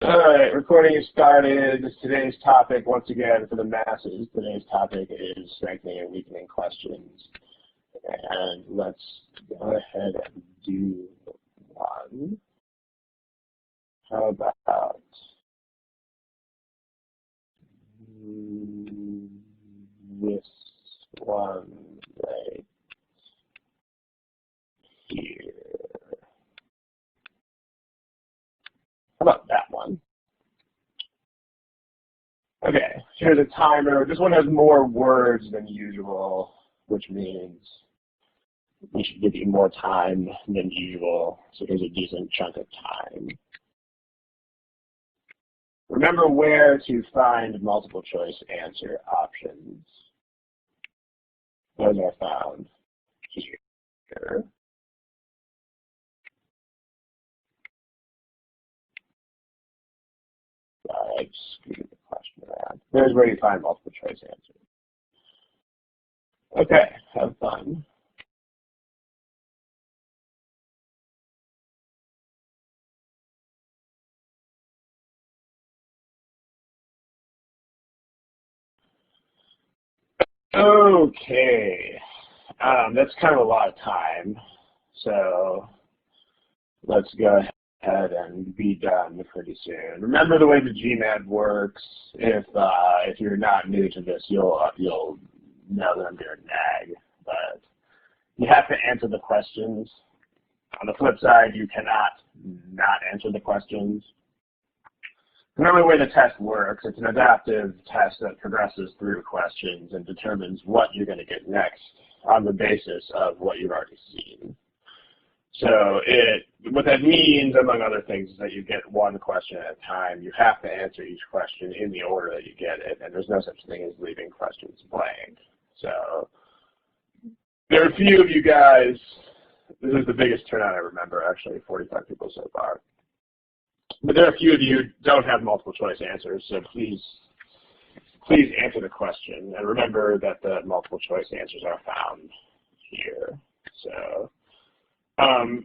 All right, recording is started. Today's topic, once again, for the masses, today's topic is strengthening and weakening questions. And let's go ahead and do one. How about this one right here? How about that one? Okay, here's a timer. This one has more words than usual, which means we should give you more time than usual, so here's a decent chunk of time. Remember where to find multiple choice answer options. Those are found here. Sorry, I just screwed the question around. There's where you find multiple choice answers. Okay, have fun. Okay, that's kind of a lot of time, so let's go ahead and be done pretty soon. Remember the way the Gmat works. If you're not new to this, you'll know that I'm going to nag, but you have to answer the questions. On the flip side, you cannot not answer the questions. Remember the way the test works. It's an adaptive test that progresses through questions and determines what you're going to get next on the basis of what you've already seen. So what that means, among other things, is that you get one question at a time. You have to answer each question in the order that you get it, and there's no such thing as leaving questions blank. So there are a few of you guys. This is the biggest turnout I remember, actually, 45 people so far. But there are a few of you who don't have multiple choice answers, so please answer the question. And remember that the multiple choice answers are found here. So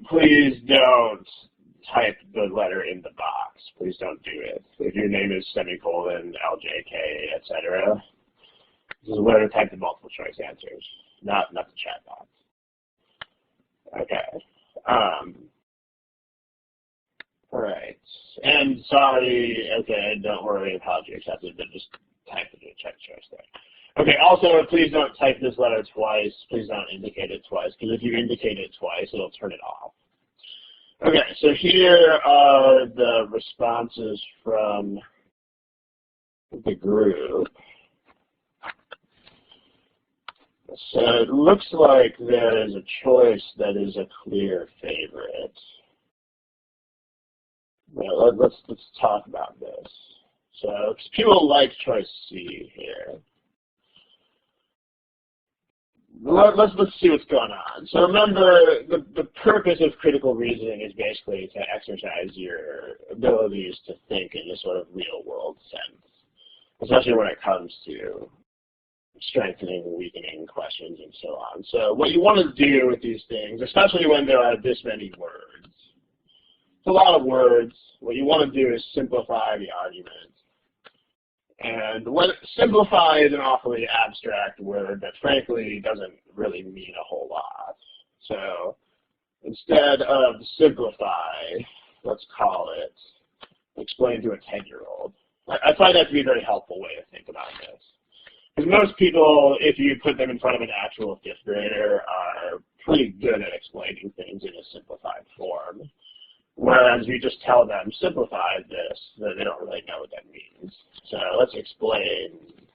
please don't type the letter in the box. Please don't do it. If your name is semicolon, LJK, etc., this is where to type the multiple choice answers, not the chat box. Okay. All right. And sorry, okay, don't worry, apology accepted, but just type the check choice there. Okay, also, please don't type this letter twice. Please don't indicate it twice, because if you indicate it twice, it'll turn it off. Okay, so here are the responses from the group. So it looks like there is a choice that is a clear favorite. Well, let's talk about this. So people like choice C here. Let's see what's going on. So remember, the purpose of critical reasoning is basically to exercise your abilities to think in a sort of real world sense, especially when it comes to strengthening, weakening questions, and so on. So what you want to do with these things, especially when there are this many words, it's a lot of words. What you want to do is simplify the argument. And simplify is an awfully abstract word that frankly doesn't really mean a whole lot. So instead of simplify, let's call it explain to a 10-year-old. I find that to be a very helpful way to think about this. Because most people, if you put them in front of an actual fifth grader, are pretty good at explaining things in a simplified form. Whereas you just tell them, simplify this, then they don't really know what that means. So let's explain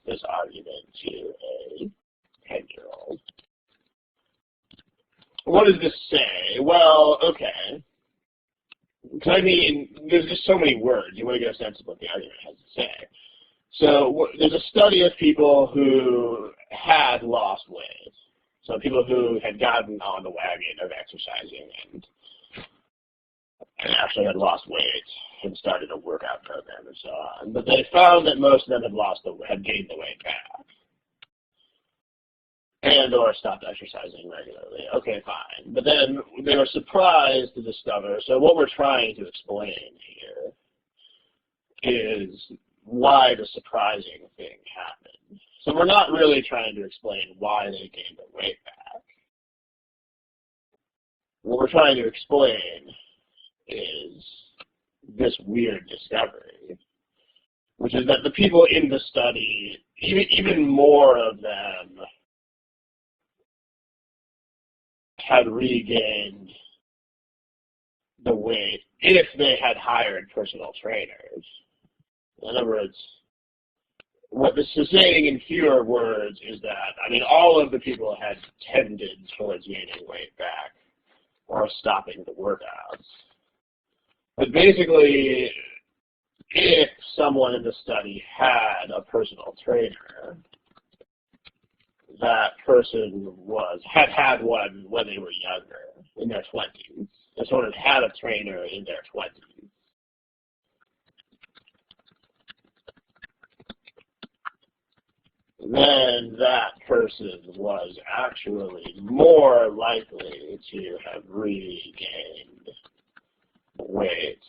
this argument to a 10-year-old. What does this say? Well, okay. Because I mean, there's just so many words. You want to get a sense of what the argument has to say. So there's a study of people who had lost weight. So people who had gotten on the wagon of exercising and actually had lost weight and started a workout program and so on. But they found that most of them had gained the weight back and or stopped exercising regularly. Okay, fine. But then they were surprised to discover, so what we're trying to explain here is why the surprising thing happened. So we're not really trying to explain why they gained the weight back. What we're trying to explain is this weird discovery, which is that the people in the study, even more of them, had regained the weight if they had hired personal trainers. In other words, what this is saying in fewer words is that, I mean, all of the people had tended towards gaining weight back or stopping the workouts. But basically, if someone in the study had a personal trainer, that person had one when they were younger, in their 20s. If someone had a trainer in their 20s. Then that person was actually more likely to have regained weight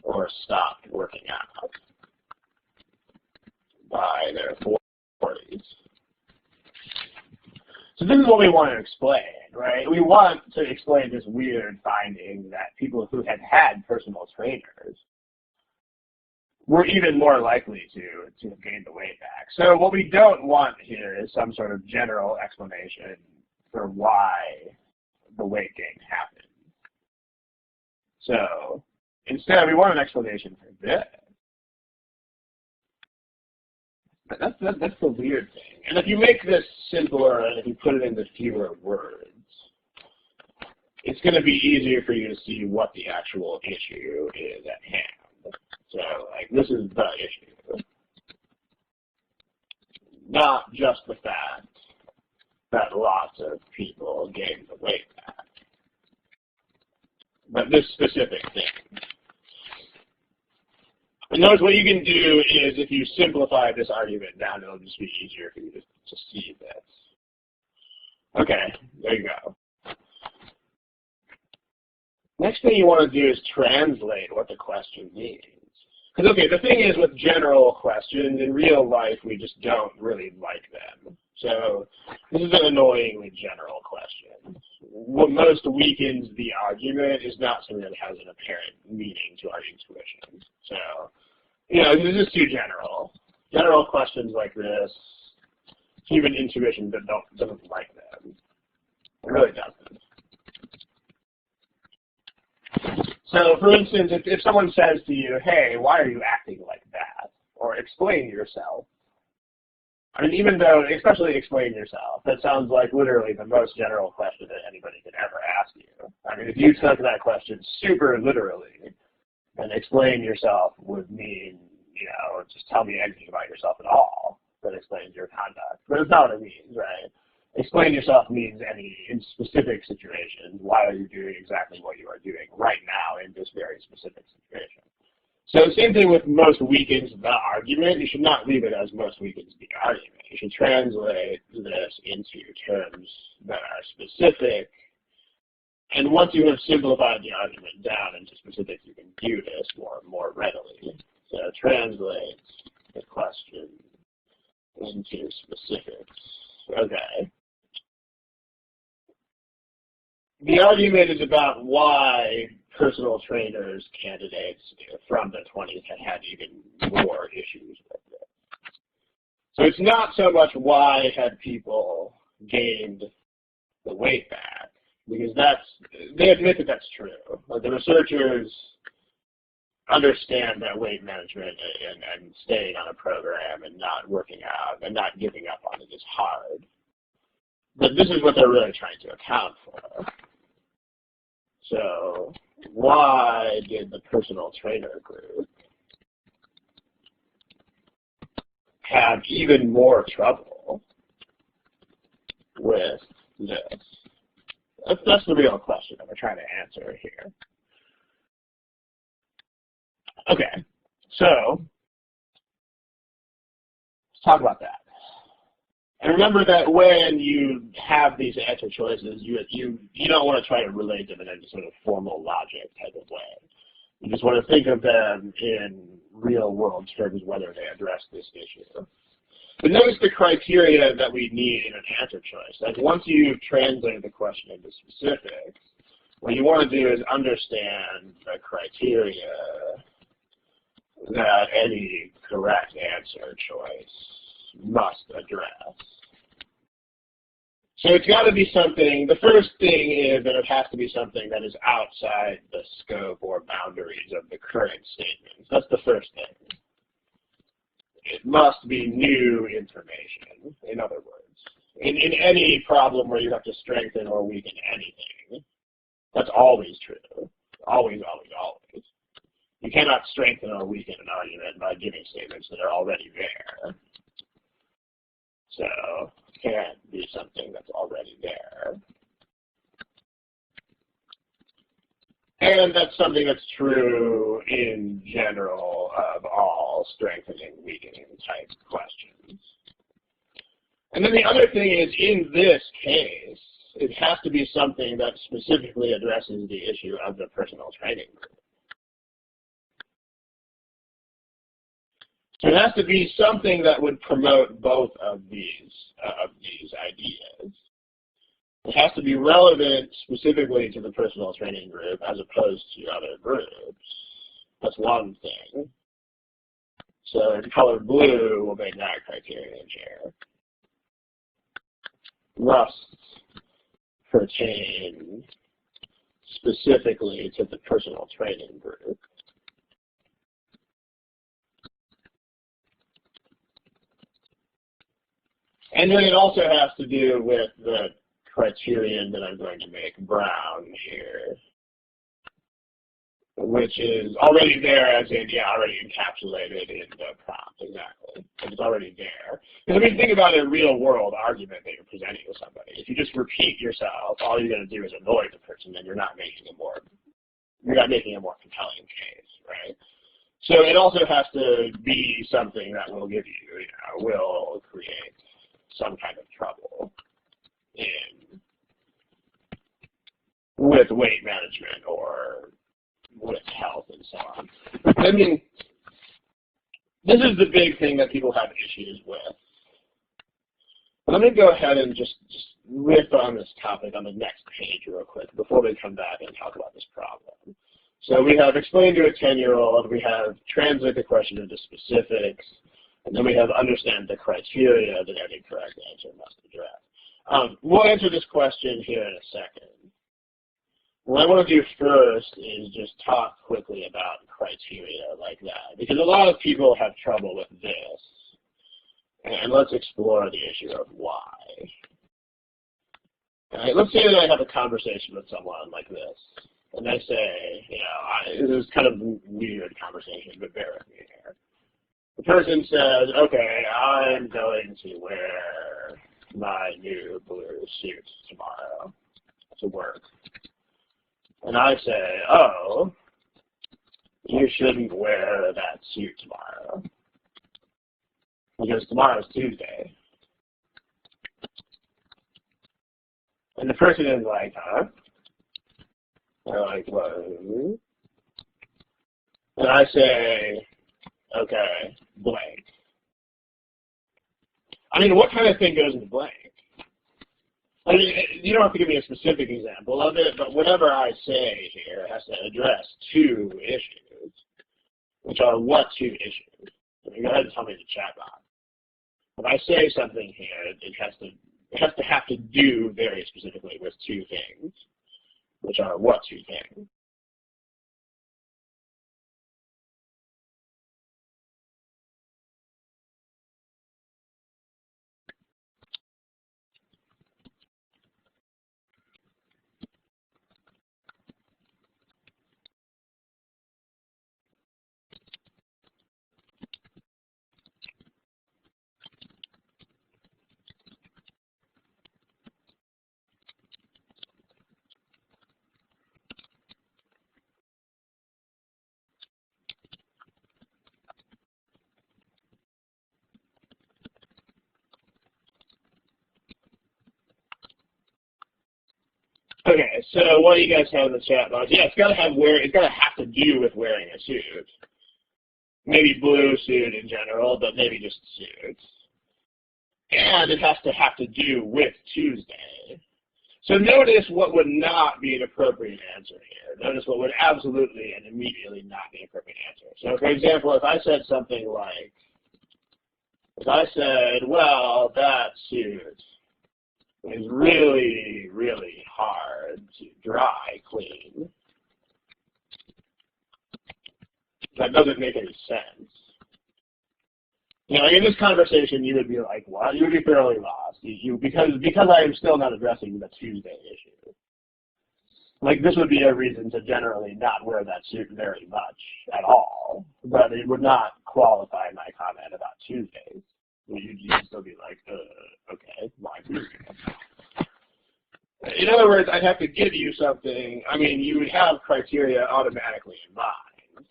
or stopped working out by their 40s. So this is what we want to explain, right? We want to explain this weird finding that people who had personal trainers were even more likely to have gained the weight back. So what we don't want here is some sort of general explanation for why the weight gain happened. So instead, we want an explanation for this. But that's the weird thing. And if you make this simpler and if you put it into fewer words, it's going to be easier for you to see what the actual issue is at hand. So, like, this is the issue. Not just the fact that lots of people gained the weight back, but this specific thing. And notice what you can do is, if you simplify this argument down, it'll just be easier for you to see this. Okay, there you go. Next thing you want to do is translate what the question means. Because, okay, the thing is with general questions, in real life, we just don't really like them. So this is an annoyingly general question. What most weakens the argument is not something that has an apparent meaning to our intuition. So, you know, this is too general. General questions like this, human intuition doesn't like them. It really doesn't. So, for instance, if someone says to you, hey, why are you acting like that? Or explain yourself. I mean, even though, especially explain yourself, that sounds like literally the most general question that anybody could ever ask you. I mean, if you took that question super literally, then explain yourself would mean, you know, just tell me anything about yourself at all that explains your conduct. But it's not what it means, right? Explain yourself means in specific situations, why are you doing exactly what you are doing right now in this very specific situation. So same thing with most weakens the argument. You should not leave it as most weakens the argument. You should translate this into terms that are specific. And once you have simplified the argument down into specifics, you can do this more readily. So translate the question into specifics. Okay. The argument is about why personal trainers candidates from the 20s had even more issues with it. So it's not so much why had people gained the weight back, because they admit that that's true. Like, the researchers understand that weight management and staying on a program and not working out and not giving up on it is hard. But this is what they're really trying to account for. So why did the personal trainer group have even more trouble with this? That's the real question that we're trying to answer here. Okay, so let's talk about that. And remember that when you have these answer choices, you don't want to try to relate them in any sort of formal logic type of way. You just want to think of them in real world terms whether they address this issue. But notice the criteria that we need in an answer choice. Like once you've translated the question into specifics, what you want to do is understand the criteria that any correct answer choice must address. So it's got to be something, the first thing is that it has to be something that is outside the scope or boundaries of the current statements. That's the first thing. It must be new information, in other words. In any problem where you have to strengthen or weaken anything, that's always true. Always, always, always. You cannot strengthen or weaken an argument by giving statements that are already there. So it can't be something that's already there. And that's something that's true in general of all strengthening, weakening type questions. And then the other thing is, in this case, it has to be something that specifically addresses the issue of the personal training group. So it has to be something that would promote both of these ideas. It has to be relevant specifically to the personal training group as opposed to other groups. That's one thing. So the color blue will make that criterion here. Must pertain specifically to the personal training group. And then it also has to do with the criterion that I'm going to make brown here, which is already there as in, already encapsulated in the prompt, exactly. It's already there. Because I mean, think about a real world argument that you're presenting with somebody. If you just repeat yourself, all you're going to do is annoy the person, and you're not making a more compelling case, right? So it also has to be something that will give you, will create some kind of trouble with weight management or with health and so on. I mean, this is the big thing that people have issues with. Let me go ahead and just riff on this topic on the next page real quick before we come back and talk about this problem. So we have explain to a 10-year-old, we have translate the question into specifics, and then we have understand the criteria that any correct answer must address. We'll answer this question here in a second. What I want to do first is just talk quickly about criteria like that, because a lot of people have trouble with this. And let's explore the issue of why. All right, let's say that I have a conversation with someone like this, and I say, this is kind of a weird conversation, but bear with me here. The person says, okay, I'm going to wear my new blue suit tomorrow to work. And I say, oh, you shouldn't wear that suit tomorrow, because tomorrow's Tuesday. And the person is like, huh? They're like, what? And I say, okay, blank. I mean, what kind of thing goes into blank? I mean, you don't have to give me a specific example of it, but whatever I say here has to address two issues, which are what two issues? So go ahead and tell me in the chat box. When I say something here, it has to have to do very specifically with two things, which are what two things? Okay, so what do you guys have in the chat box? Yeah, it's got to have to do with wearing a suit. maybe blue suit in general, but maybe just suits. And it has to do with Tuesday. So notice what would not be an appropriate answer here. Notice what would absolutely and immediately not be an appropriate answer. So for example, if I said something like, if I said, well, that suit is really, really hard to dry clean, that doesn't make any sense. You know, in this conversation, you would be like, what? You would be thoroughly lost. Because I am still not addressing the Tuesday issue. Like, this would be a reason to generally not wear that suit very much at all, but it would not qualify my comment about Tuesdays. You'd still be like, okay, why Tuesday? In other words, I'd have to give you something. I mean, you would have criteria automatically in mind,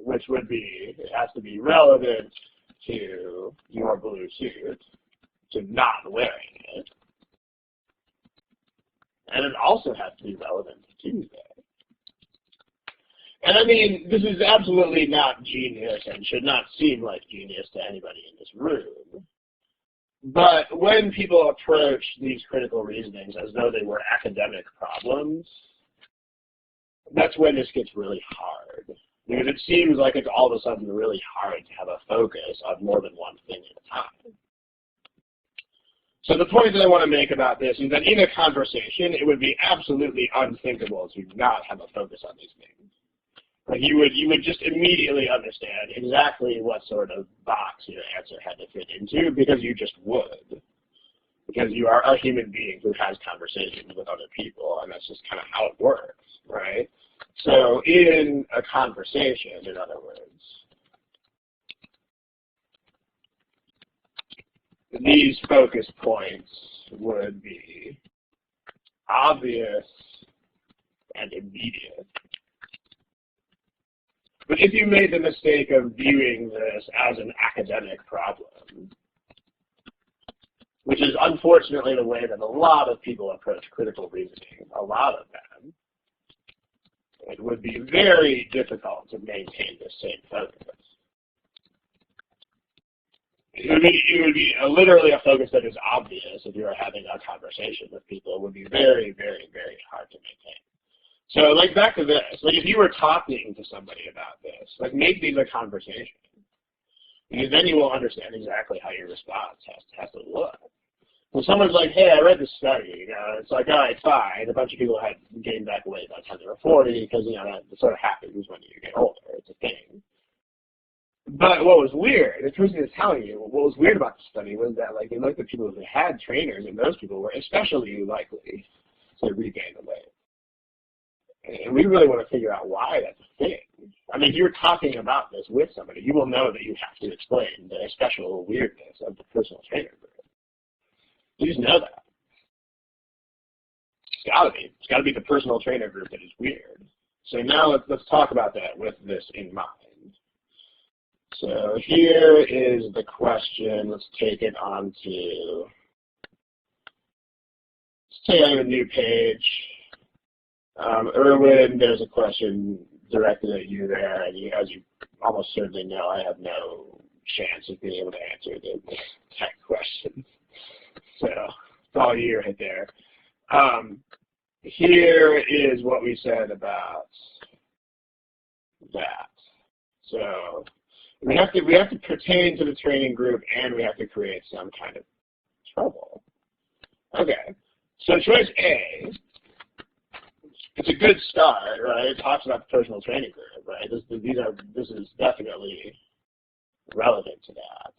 which would be, it has to be relevant to your blue suit, to not wearing it. And it also has to be relevant to Tuesday. And I mean, this is absolutely not genius and should not seem like genius to anybody in this room. But when people approach these critical reasonings as though they were academic problems, that's when this gets really hard. Because it seems like it's all of a sudden really hard to have a focus on more than one thing at a time. So the point that I want to make about this is that in a conversation, it would be absolutely unthinkable to not have a focus on these things. Like you would just immediately understand exactly what sort of box your answer had to fit into, because you just would. Because you are a human being who has conversations with other people, and that's just kind of how it works, right? So in a conversation, in other words, these focus points would be obvious and immediate. But if you made the mistake of viewing this as an academic problem, which is unfortunately the way that a lot of people approach critical reasoning, a lot of them, it would be very difficult to maintain the same focus. It would be literally a focus that is obvious if you were having a conversation with people. It would be very, very, very hard to maintain. So, like, back to this. Like, if you were talking to somebody about this, like, make these a conversation. Because then you will understand exactly how your response has to look. When someone's like, hey, I read this study, you know, it's like, all right, fine. A bunch of people had gained back weight by the time they were 40 because, you know, that sort of happens when you get older. It's a thing. But what was weird, the person is telling you, what was weird about the study was that, like, they looked at people who had trainers, and those people were especially likely to regain the weight. And we really want to figure out why that's a thing. I mean, if you're talking about this with somebody, you will know that you have to explain the special weirdness of the personal trainer group. You just know that. It's got to be. It's got to be the personal trainer group that is weird. So now let's talk about that with this in mind. So here is the question. Let's take it on to, let's take it on a new page. Erwin, there's a question directed at you there, and as you almost certainly know, I have no chance of being able to answer the tech questions. So it's all you right there. Here is what we said about that. So we have to pertain to the training group, and we have to create some kind of trouble. Okay. So choice A. It's a good start, right? It talks about the personal training group, right? This is definitely relevant to that.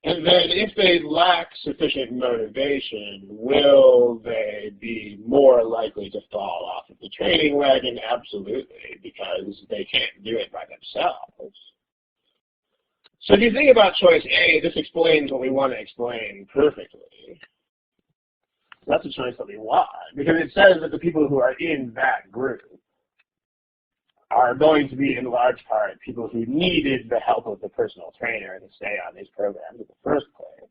And then if they lack sufficient motivation, will they be more likely to fall off of the training wagon? Absolutely, because they can't do it by themselves. So if you think about choice A, this explains what we want to explain perfectly. That's a choice that we want, because it says that the people who are in that group are going to be, in large part, people who needed the help of the personal trainer to stay on these programs in the first place.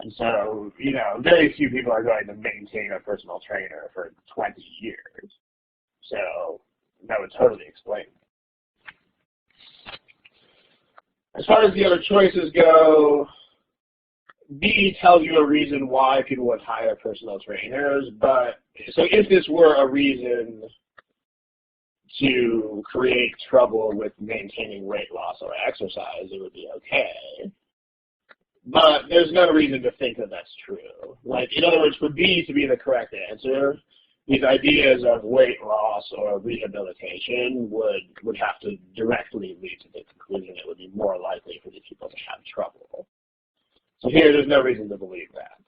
And so, you know, very few people are going to maintain a personal trainer for 20 years. So that would totally explain it. As far as the other choices go, B tells you a reason why people would hire personal trainers, but so if this were a reason to create trouble with maintaining weight loss or exercise, it would be okay. But there's no reason to think that that's true. Like, in other words, for B to be the correct answer, these ideas of weight loss or rehabilitation would have to directly lead to the conclusion it would be more likely for these people to have trouble. So here, there's no reason to believe that.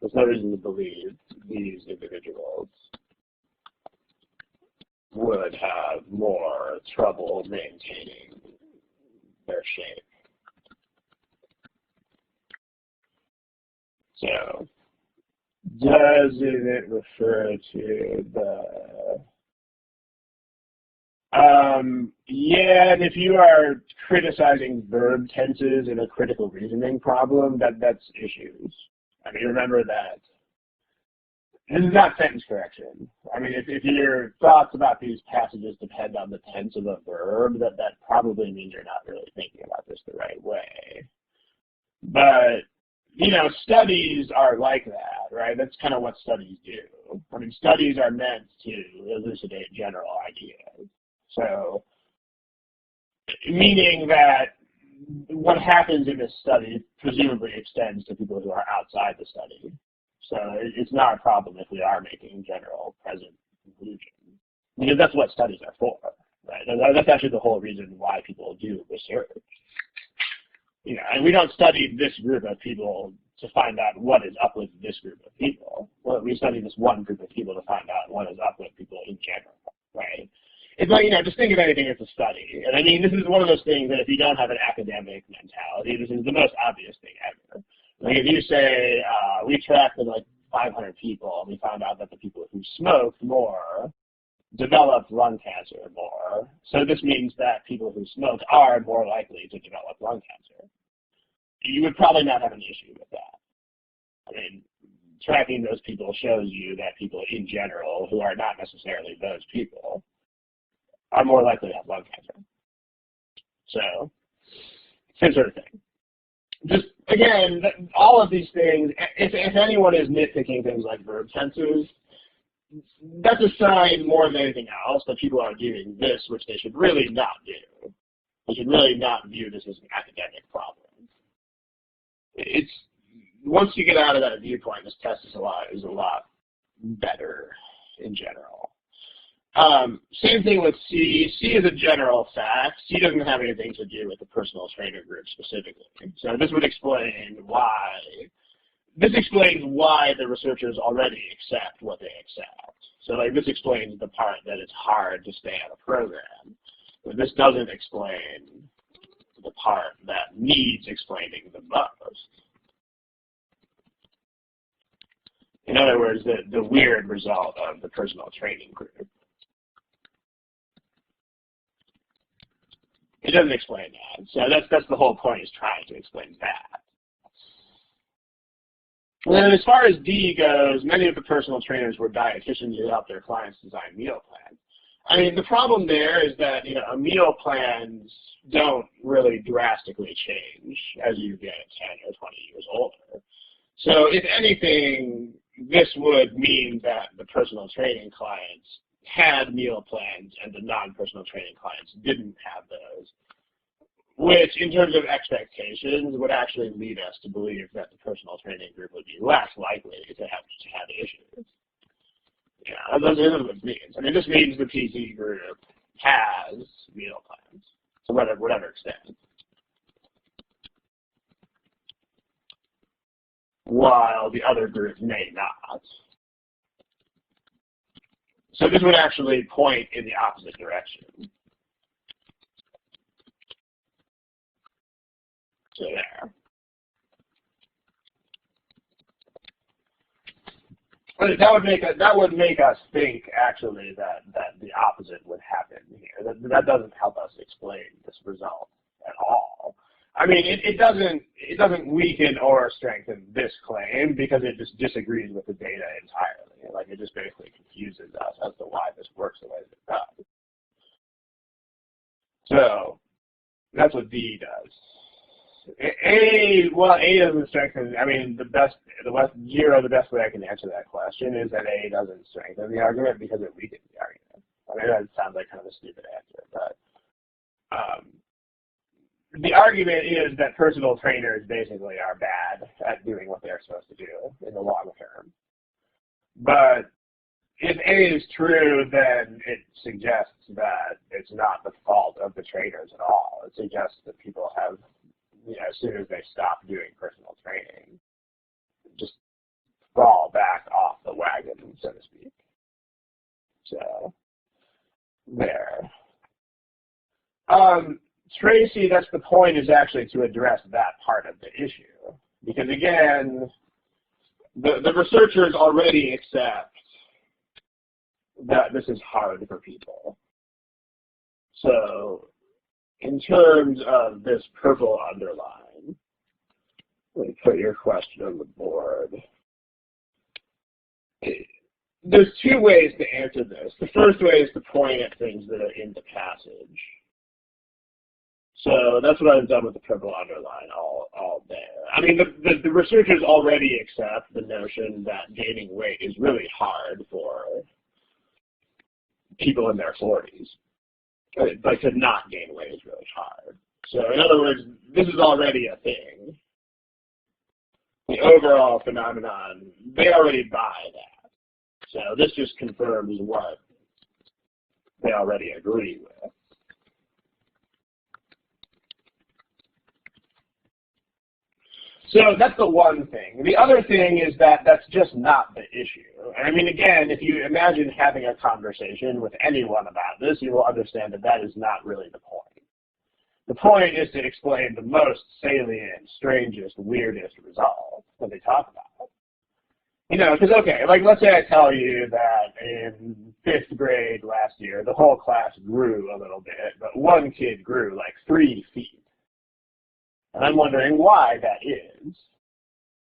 There's no reason to believe these individuals would have more trouble maintaining their shape. So, doesn't it refer to the yeah, and if you are criticizing verb tenses in a critical reasoning problem, that's issues. I mean, remember that this is not sentence correction. I mean, if your thoughts about these passages depend on the tense of a verb, that probably means you're not really thinking about this the right way. But, you know, studies are like that, right? That's kind of what studies do. I mean, studies are meant to elucidate general ideas. So, meaning that what happens in this study presumably extends to people who are outside the study. So it's not a problem if we are making general present conclusions, because that's what studies are for, right? That's actually the whole reason why people do research. You know, and we don't study this group of people to find out what is up with this group of people. Well, we study this one group of people to find out what is up with people in general, right? It's like, you know, just think of anything as a study. And I mean, this is one of those things that if you don't have an academic mentality, this is the most obvious thing ever. Like if you say, we tracked like 500 people, and we found out that the people who smoked more developed lung cancer more. So this means that people who smoke are more likely to develop lung cancer. You would probably not have an issue with that. I mean, tracking those people shows you that people in general, who are not necessarily those people, are more likely to have lung cancer. So, same sort of thing. Just, again, all of these things, if anyone is nitpicking things like verb tenses, that's a sign more than anything else that people are doing this, which they should really not do. They should really not view this as an academic problem. It's, once you get out of that viewpoint, this test is a lot better in general. Same thing with C. C is a general fact. C doesn't have anything to do with the personal trainer group specifically. So this would explain why. This explains why the researchers already accept what they accept. So like this explains the part that it's hard to stay on a program. But this doesn't explain the part that needs explaining the most. In other words, the weird result of the personal training group. It doesn't explain that. So that's the whole point, is trying to explain that. And then as far as D goes, many of the personal trainers were dietitians who helped their clients design meal plans. I mean, the problem there is that, you know, meal plans don't really drastically change as you get 10 or 20 years older. So if anything, this would mean that the personal training clients had meal plans and the non-personal training clients didn't have those, which in terms of expectations would actually lead us to believe that the personal training group would be less likely to have issues. Yeah, that's what it means. I mean, this means the PT group has meal plans to whatever extent, while the other group may not. So this would actually point in the opposite direction. So there. But that would make us think actually that the opposite would happen here. That doesn't help us explain this result at all. I mean, it doesn't weaken or strengthen this claim because it just disagrees with the data entirely. Like it just basically confuses us as to why this works the way that it does. So that's what D does. A doesn't strengthen. I mean, the best way I can answer that question is that A doesn't strengthen the argument because it weakens the argument. I mean, that sounds like kind of a stupid answer, but the argument is that personal trainers basically are bad at doing what they're supposed to do in the long term. But if A is true, then it suggests that it's not the fault of the trainers at all. It suggests that people have, as soon as they stop doing personal training, just fall back off the wagon, so to speak. So, there. Tracy, that's the point, is actually to address that part of the issue. Because again, the researchers already accept that this is hard for people. So, in terms of this purple underline, let me put your question on the board. There's two ways to answer this. The first way is to point at things that are in the passage. So that's what I've done with the purple underline all there. I mean, the researchers already accept the notion that gaining weight is really hard for people in their 40s. But to not gain weight is really hard. So in other words, this is already a thing. The overall phenomenon, they already buy that. So this just confirms what they already agree with. So that's the one thing. The other thing is that that's just not the issue. I mean, again, if you imagine having a conversation with anyone about this, you will understand that that is not really the point. The point is to explain the most salient, strangest, weirdest result that they talk about. You know, because, okay, like let's say I tell you that in 5th grade last year, the whole class grew a little bit, but one kid grew like 3 feet. And I'm wondering why that is.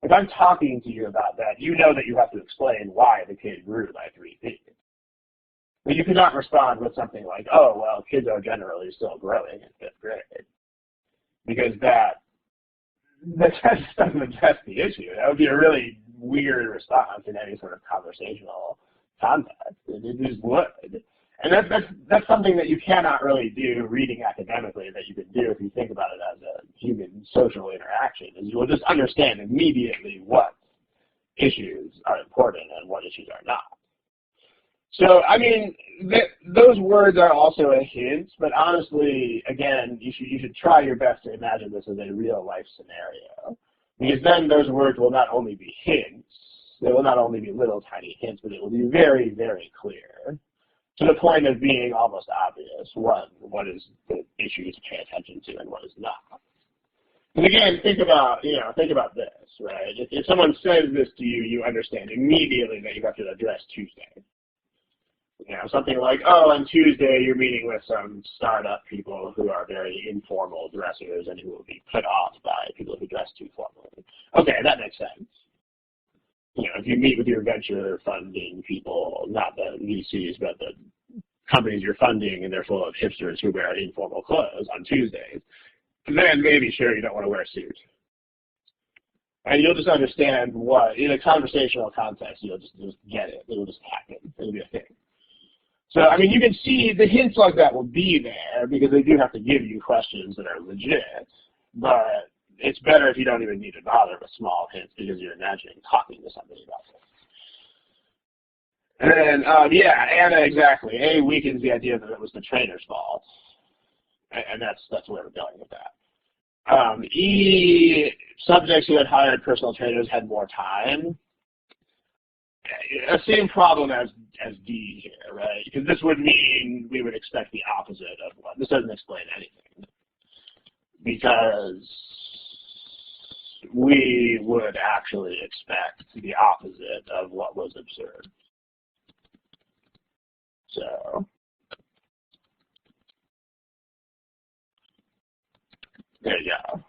If I'm talking to you about that, you know that you have to explain why the kid grew by 3 feet. But you cannot respond with something like, oh, well, kids are generally still growing in 5th grade. Because that just doesn't address the issue. That would be a really weird response in any sort of conversational context. It just would. And that's something that you cannot really do reading academically that you could do if you think about it as a human social interaction, is you will just understand immediately what issues are important and what issues are not. So, I mean, those words are also a hint, but honestly, again, you should try your best to imagine this as a real-life scenario. Because then those words will not only be hints, they will not only be little tiny hints, but it will be very, very clear, to the point of being almost obvious what is the issue to pay attention to and what is not. And again, think about this, right? If someone says this to you, you understand immediately that you have to address Tuesday. You know, something like, oh, on Tuesday you're meeting with some startup people who are very informal dressers and who will be put off by people who dress too formally. Okay, that makes sense. You know, if you meet with your venture funding people, not the VCs, but the companies you're funding, and they're full of hipsters who wear informal clothes on Tuesdays, then maybe, sure, you don't want to wear a suit. And you'll just understand what, in a conversational context, you'll just get it. It'll just happen. It'll be a thing. So, I mean, you can see the hints like that will be there because they do have to give you questions that are legit, but it's better if you don't even need to bother with small hints because you're imagining talking to somebody about this. And then, yeah, Anna, exactly. A weakens the idea that it was the trainer's fault, and that's where we're going with that. E, subjects who had hired personal trainers had more time. Same problem as D here, right? Because this would mean we would expect the opposite of what. This doesn't explain anything. Because we would actually expect the opposite of what was observed. So, there you go.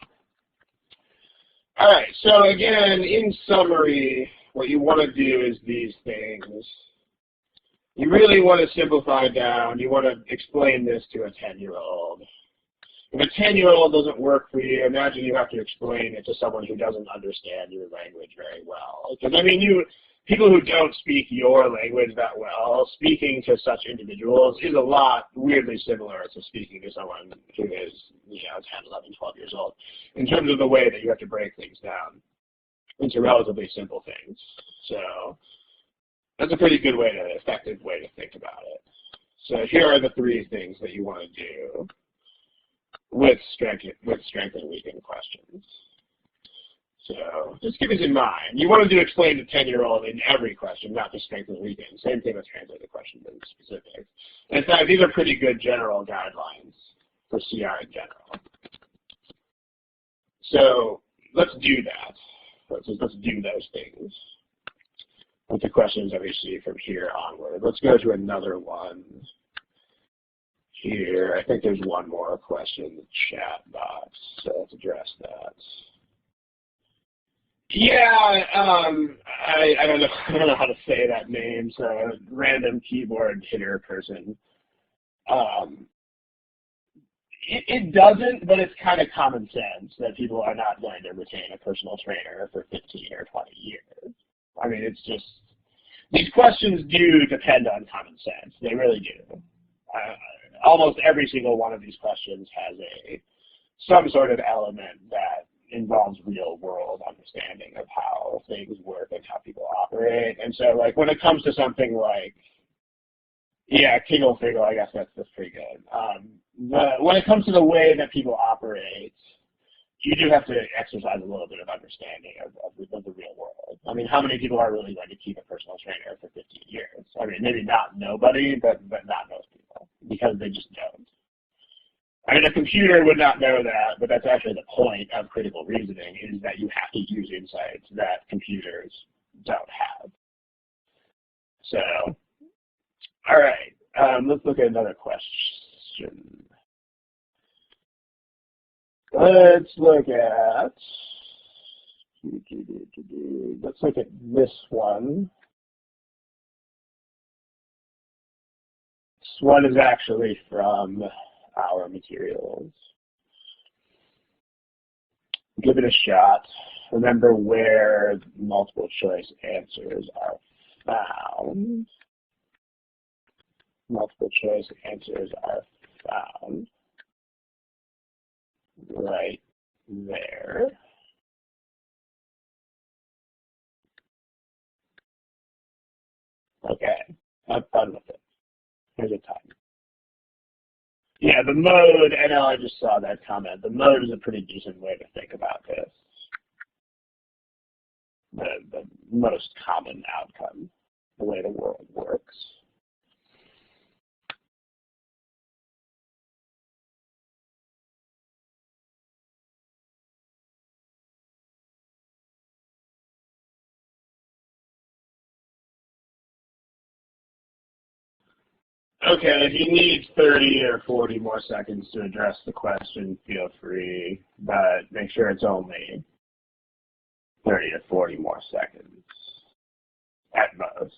All right, so again, in summary, what you want to do is these things. You really want to simplify down. You want to explain this to a 10-year-old. If a 10-year-old doesn't work for you, imagine you have to explain it to someone who doesn't understand your language very well. Because, I mean, people who don't speak your language that well, speaking to such individuals is a lot weirdly similar to speaking to someone who is, 10, 11, 12 years old, in terms of the way that you have to break things down into relatively simple things. So that's a pretty good way effective way to think about it. So here are the 3 things that you want to do with strength and weaken questions. So just keep this in mind. You want to do explain to 10-year-old in every question, not just strength and weaken. Same thing with translate the question to specific. In fact, these are pretty good general guidelines for CR in general. So let's do that. Let's do those things with the questions that we see from here onward. Let's go to another one. Here, I think there's one more question in the chat box, so let's address that. Yeah, I don't know how to say that name, so random keyboard hitter person. It doesn't, but it's kind of common sense that people are not going to retain a personal trainer for 15 or 20 years. I mean, it's just, these questions do depend on common sense. They really do. Almost every single one of these questions has some sort of element that involves real world understanding of how things work and how people operate. And so like when it comes to something like, yeah, Kiggle Figgle, I guess that's pretty good. When it comes to the way that people operate, you do have to exercise a little bit of understanding of the real world. I mean, how many people are really going to keep a personal trainer for 15 years? I mean, maybe not nobody, but not most people, because they just don't. I mean, a computer would not know that, but that's actually the point of critical reasoning, is that you have to use insights that computers don't have. So, all right, let's look at another question. Let's look at this one. This one is actually from our materials. Give it a shot. Remember where multiple choice answers are found. Multiple choice answers are found right there. Okay, have fun with it. Here's a time. Yeah, the mode, and I just saw that comment. The mode is a pretty decent way to think about this. The most common outcome, the way the world works. Okay, if you need 30 or 40 more seconds to address the question, feel free, but make sure it's only 30 or 40 more seconds at most.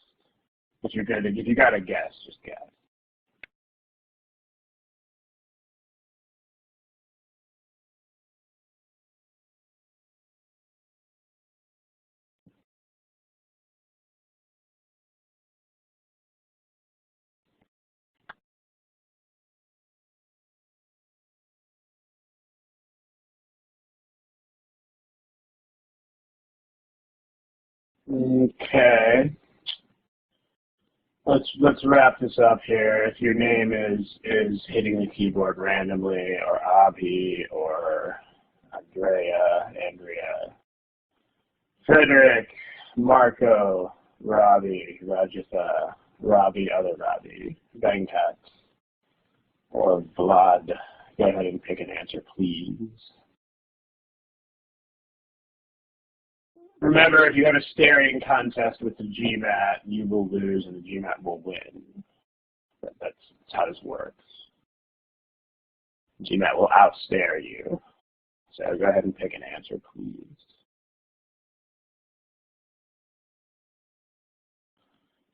If you're good, if you got to guess, just guess. Okay. Let's wrap this up here. If your name is hitting the keyboard randomly, or Abhi, or Andrea, Frederick, Marco, Ravi, Rajitha, Ravi, other Ravi, Venkat, or Vlad, go ahead and pick an answer, please. Remember, if you have a staring contest with the Gmat, you will lose and the Gmat will win. That's how this works. Gmat will outstare you. So go ahead and pick an answer, please.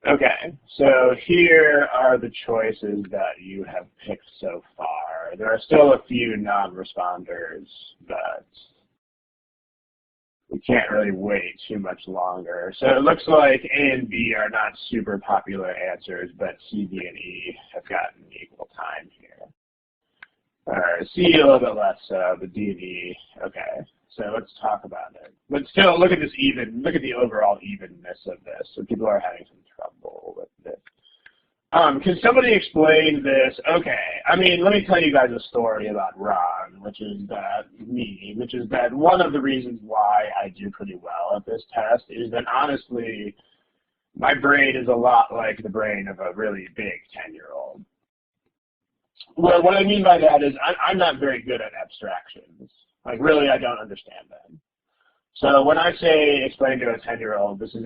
Okay, so here are the choices that you have picked so far. more. There are still a few non-responders, but we can't really wait too much longer. So it looks like A and B are not super popular answers, but C, D, and E have gotten equal time here. All right, C a little bit less so, but D and E, okay. So let's talk about it. But still, look at this look at the overall evenness of this. So people are having some trouble with this. Can somebody explain this? Okay, I mean, let me tell you guys a story about Ron, which is that one of the reasons why I do pretty well at this test is that honestly, my brain is a lot like the brain of a really big 10-year-old. Well, what I mean by that is I'm not very good at abstractions. Like, really, I don't understand them. So when I say explain to a 10-year-old, this is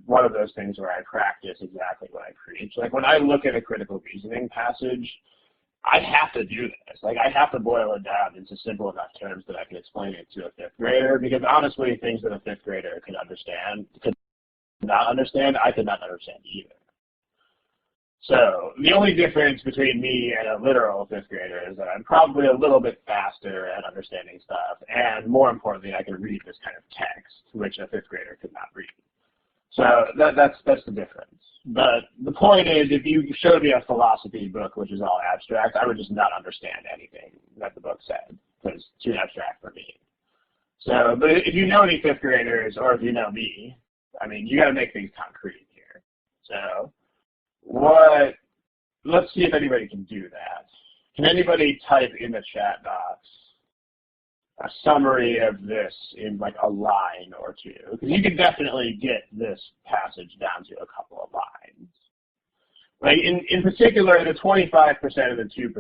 one of those things where I practice exactly what I preach. Like, when I look at a critical reasoning passage, I have to do this. Like, I have to boil it down into simple enough terms that I can explain it to a fifth grader, because honestly, things that a fifth grader could not understand, I could not understand either. So the only difference between me and a literal fifth grader is that I'm probably a little bit faster at understanding stuff, and more importantly, I can read this kind of text, which a fifth grader could not read. So that's the difference. But the point is, if you showed me a philosophy book, which is all abstract, I would just not understand anything that the book said, because it's too abstract for me. So, but if you know any fifth graders, or if you know me, I mean, you got to make things concrete here. So. Let's see if anybody can do that. Can anybody type in the chat box a summary of this in like a line or two? Because you can definitely get this passage down to a couple of lines. Like in particular, the 25% and the 2%,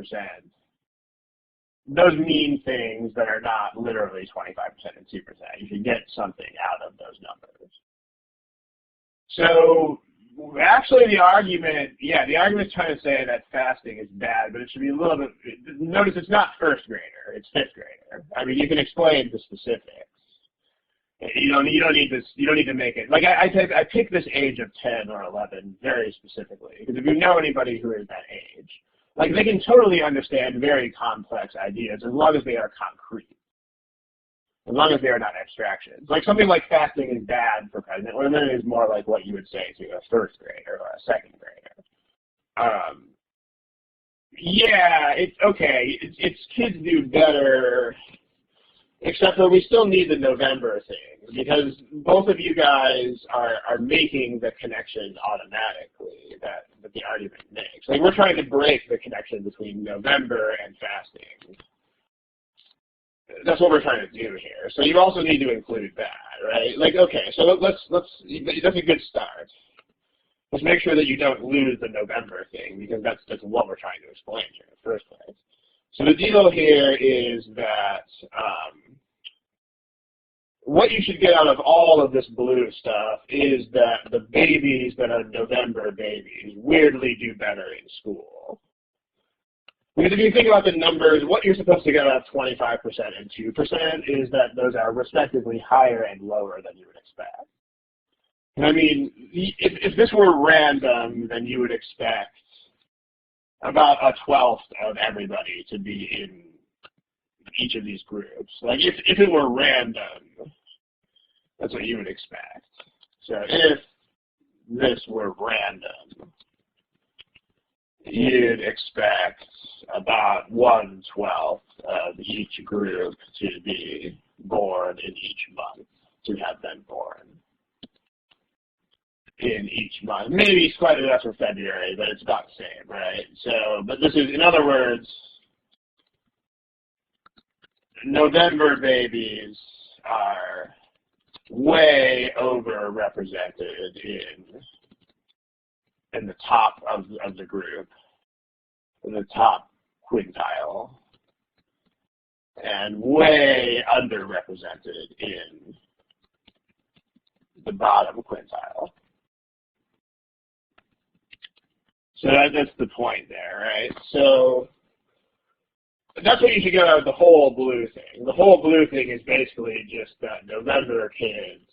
those mean things that are not literally 25% and 2%. You should get something out of those numbers. So actually, the argument is trying to say that fasting is bad, but it should be a little bit. Notice it's not first grader; it's fifth grader. I mean, you can explain the specifics. You don't need this. You don't need to make it like I pick this age of 10 or 11 very specifically because if you know anybody who is that age, like they can totally understand very complex ideas as long as they are concrete. As long as they are not abstractions. Like something like fasting is bad for pregnant women is more like what you would say to a first grader or a second grader. Yeah, it's okay. It's kids do better, except for we still need the November thing because both of you guys are making the connection automatically that the argument makes. Like we're trying to break the connection between November and fasting. That's what we're trying to do here. So you also need to include that, right? Like, okay, so that's a good start. Let's make sure that you don't lose the November thing because that's what we're trying to explain here in the first place. So the deal here is that what you should get out of all of this blue stuff is that the babies that are November babies weirdly do better in school. Because if you think about the numbers, what you're supposed to get out of 25% and 2% is that those are respectively higher and lower than you would expect. And I mean, if this were random, then you would expect about a 12th of everybody to be in each of these groups. Like if it were random, that's what you would expect. So if this were random, you'd expect about 1/12 of each group to be born in each month, to have been born in each month. Maybe slightly less for February, but it's about the same, right? So, but this is, in other words, November babies are way overrepresented in the top of the group, in the top quintile, and way underrepresented in the bottom quintile. So that's the point there, right? So that's what you should get out of the whole blue thing. The whole blue thing is basically just that November kids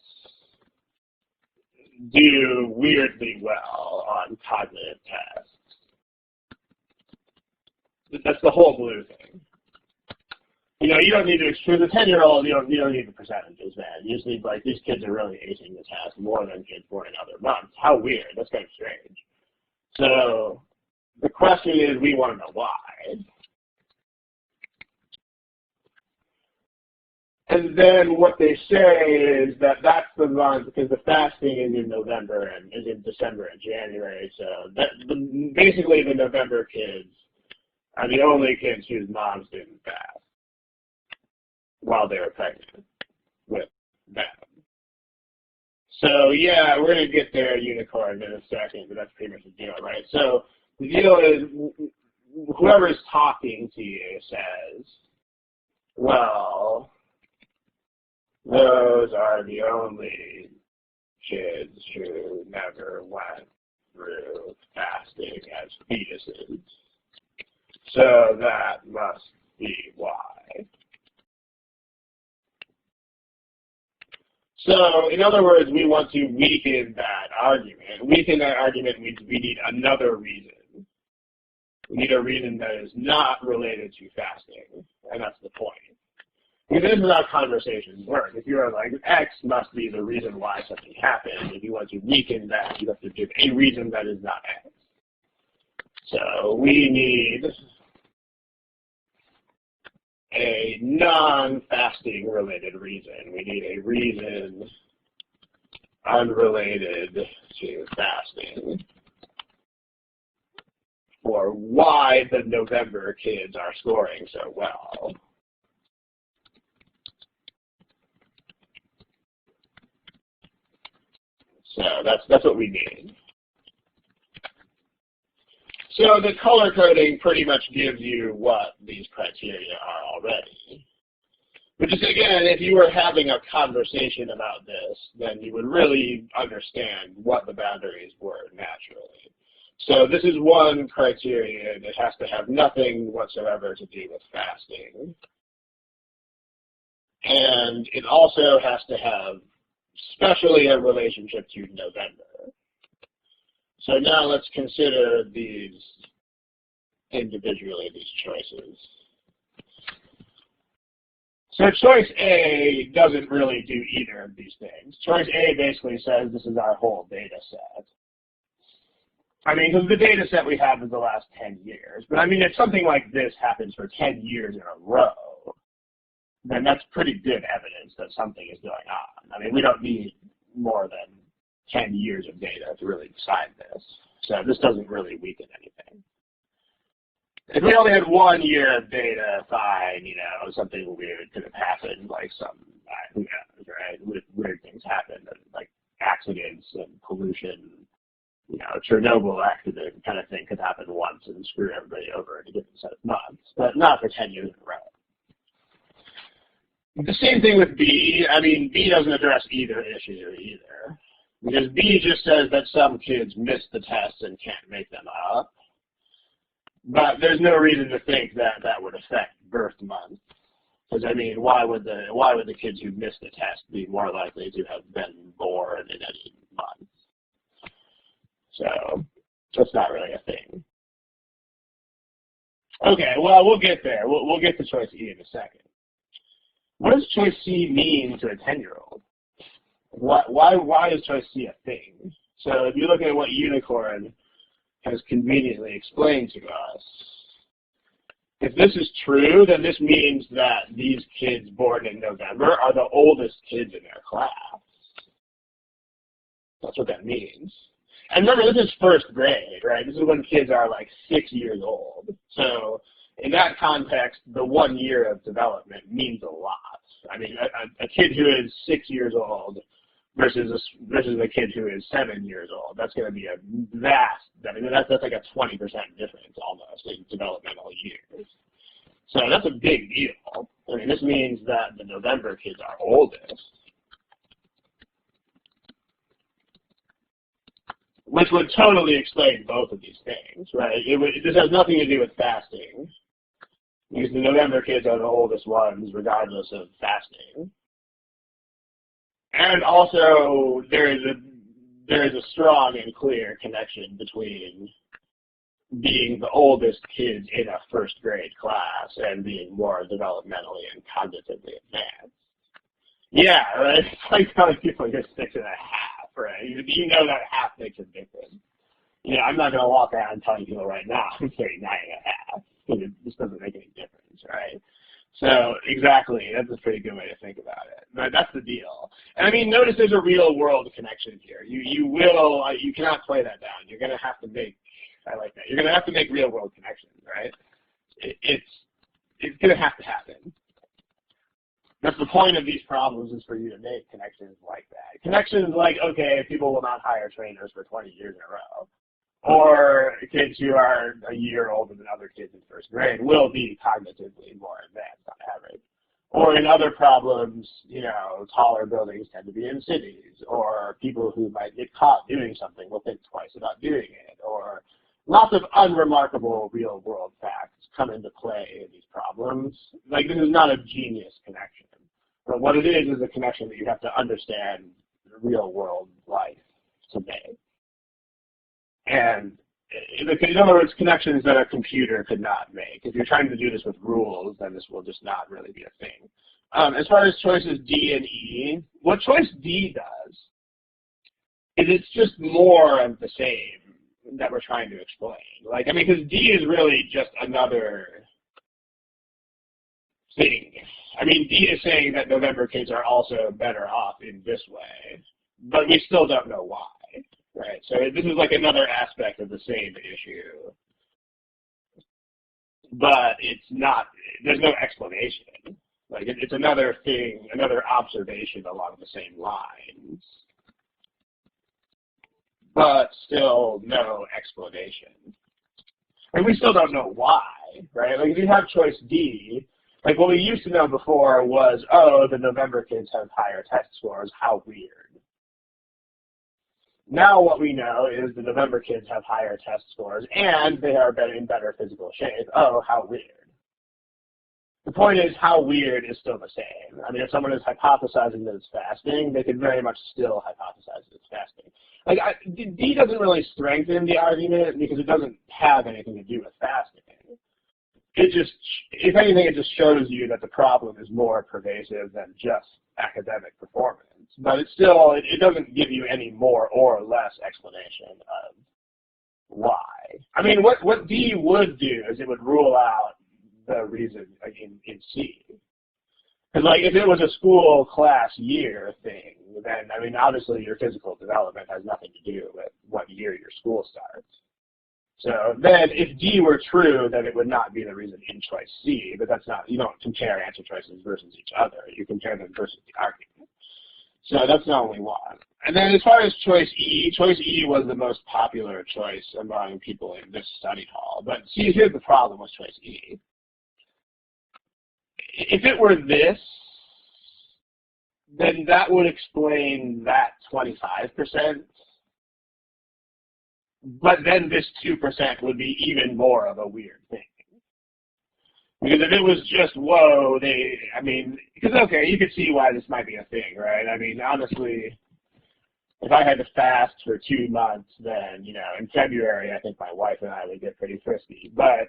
do weirdly well on cognitive tests. That's the whole blue thing. You don't need to, for the 10-year-old, you don't need the percentages, man. You just need, like, these kids are really acing the test more than kids born in other months. How weird. That's kind of strange. So the question is, we want to know why. And then what they say is that that's the month, because the fasting is in November and is in December and January. So basically the November kids are the only kids whose moms didn't fast while they were pregnant with them. So yeah, we're going to get there, unicorn, in a second, but that's pretty much the deal, right? So the deal is, whoever's talking to you says, well, those are the only kids who never went through fasting as fetuses. So that must be why. So, in other words, we want to weaken that argument. Weaken that argument means we need another reason. We need a reason that is not related to fasting, and that's the point. Because this is how conversations work. If you're like, X must be the reason why something happened, if you want to weaken that, you have to give a reason that is not X. So we need a non-fasting related reason. We need a reason unrelated to fasting for why the November kids are scoring so well. So that's what we need. So the color coding pretty much gives you what these criteria are already. Which is, again, if you were having a conversation about this, then you would really understand what the boundaries were naturally. So this is one criterion. It has to have nothing whatsoever to do with fasting. And it also has to have especially a relationship to November. So now let's consider these individually, these choices. So choice A doesn't really do either of these things. Choice A basically says this is our whole data set. I mean, because the data set we have is the last 10 years. But I mean, if something like this happens for 10 years in a row, then that's pretty good evidence that something is going on. I mean, we don't need more than 10 years of data to really decide this. So this doesn't really weaken anything. If we only had 1 year of data, fine, something weird could have happened, like who knows, right? Weird things happen, like accidents and pollution, Chernobyl accident kind of thing could happen once and screw everybody over in a given set of months, but not for 10 years in a row. The same thing with B. I mean, B doesn't address either issue either. Because B just says that some kids miss the test and can't make them up. But there's no reason to think that that would affect birth month. Because, I mean, why would the kids who missed the test be more likely to have been born in any month? So, that's not really a thing. Okay, well, we'll get there. We'll get to choice E in a second. What does choice C mean to a 10-year-old? Why is choice C a thing? So if you look at what Unicorn has conveniently explained to us, if this is true, then this means that these kids born in November are the oldest kids in their class. That's what that means. And remember, this is first grade, right? This is when kids are like 6 years old. So in that context, the 1 year of development means a lot. I mean, a kid who is 6 years old versus a kid who is 7 years old, that's going to be a vast, I mean, that's like a 20% difference almost in developmental years. So that's a big deal. I mean, this means that the November kids are oldest, which would totally explain both of these things, right? This has nothing to do with fasting, because the November kids are the oldest ones regardless of fasting. And also, there is a strong and clear connection between being the oldest kids in a first grade class and being more developmentally and cognitively advanced. Yeah, right? It's like telling people you're 6.5, right? You know that half makes a difference. You know, I'm not going to walk around telling people right now I'm 39.5, because it just doesn't make any difference, right? So, exactly, that's a pretty good way to think about it. But that's the deal. And I mean, notice there's a real world connection here. You cannot play that down. You're going to have to make, I like that, you're going to have to make real world connections, right? It's going to happen. That's the point of these problems, is for you to make connections like that. Connections like, okay, people will not hire trainers for 20 years in a row. Or kids who are a year older than other kids in first grade will be cognitively more advanced on average. Or in other problems, you know, taller buildings tend to be in cities. Or people who might get caught doing something will think twice about doing it. Or lots of unremarkable real world facts come into play in these problems. Like, this is not a genius connection. But what it is a connection that you have to understand real world life to make. And in other words, connections that a computer could not make. If you're trying to do this with rules, then this will just not really be a thing. As far as choices D and E, what choice D does is it's just more of the same that we're trying to explain. Like, I mean, because D is really just another thing. I mean, D is saying that November kids are also better off in this way, but we still don't know why, right? So this is like another aspect of the same issue, but it's not, there's no explanation. Like, it's another thing, another observation along the same lines, but still no explanation. And we still don't know why, right? Like, if you have choice D, like what we used to know before was, oh, the November kids have higher test scores, how weird. Now what we know is the November kids have higher test scores and they are in better physical shape. Oh, how weird. The point is, how weird is still the same. I mean, if someone is hypothesizing that it's fasting, they could very much still hypothesize that it's fasting. Like, D doesn't really strengthen the argument because it doesn't have anything to do with fasting. It just, if anything, it just shows you that the problem is more pervasive than just academic performance. But it still, it doesn't give you any more or less explanation of why. I mean, what D would do is it would rule out the reason in C. Because, like, if it was a school class year thing, then, I mean, obviously your physical development has nothing to do with what year your school starts. So then, if D were true, then it would not be the reason in choice C, but that's not, you don't compare answer choices versus each other. You compare them versus the argument. So that's not only one. And then as far as choice E was the most popular choice among people in this study hall. But see, here's the problem with choice E. If it were this, then that would explain that 25%. But then this 2% would be even more of a weird thing. Because if it was just, whoa, I mean, because, okay, you could see why this might be a thing, right? I mean, honestly, if I had to fast for 2 months, then, you know, in February, I think my wife and I would get pretty frisky. But,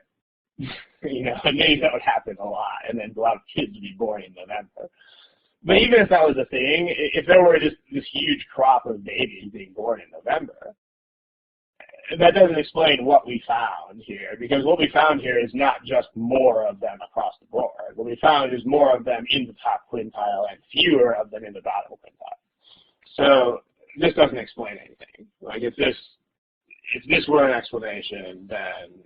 you know, maybe that would happen a lot, and then a lot of kids would be born in November. But even if that was a thing, if there were just this huge crop of babies being born in November, that doesn't explain what we found here, because what we found here is not just more of them across the board. What we found is more of them in the top quintile and fewer of them in the bottom quintile. So this doesn't explain anything. Like, if this were an explanation, then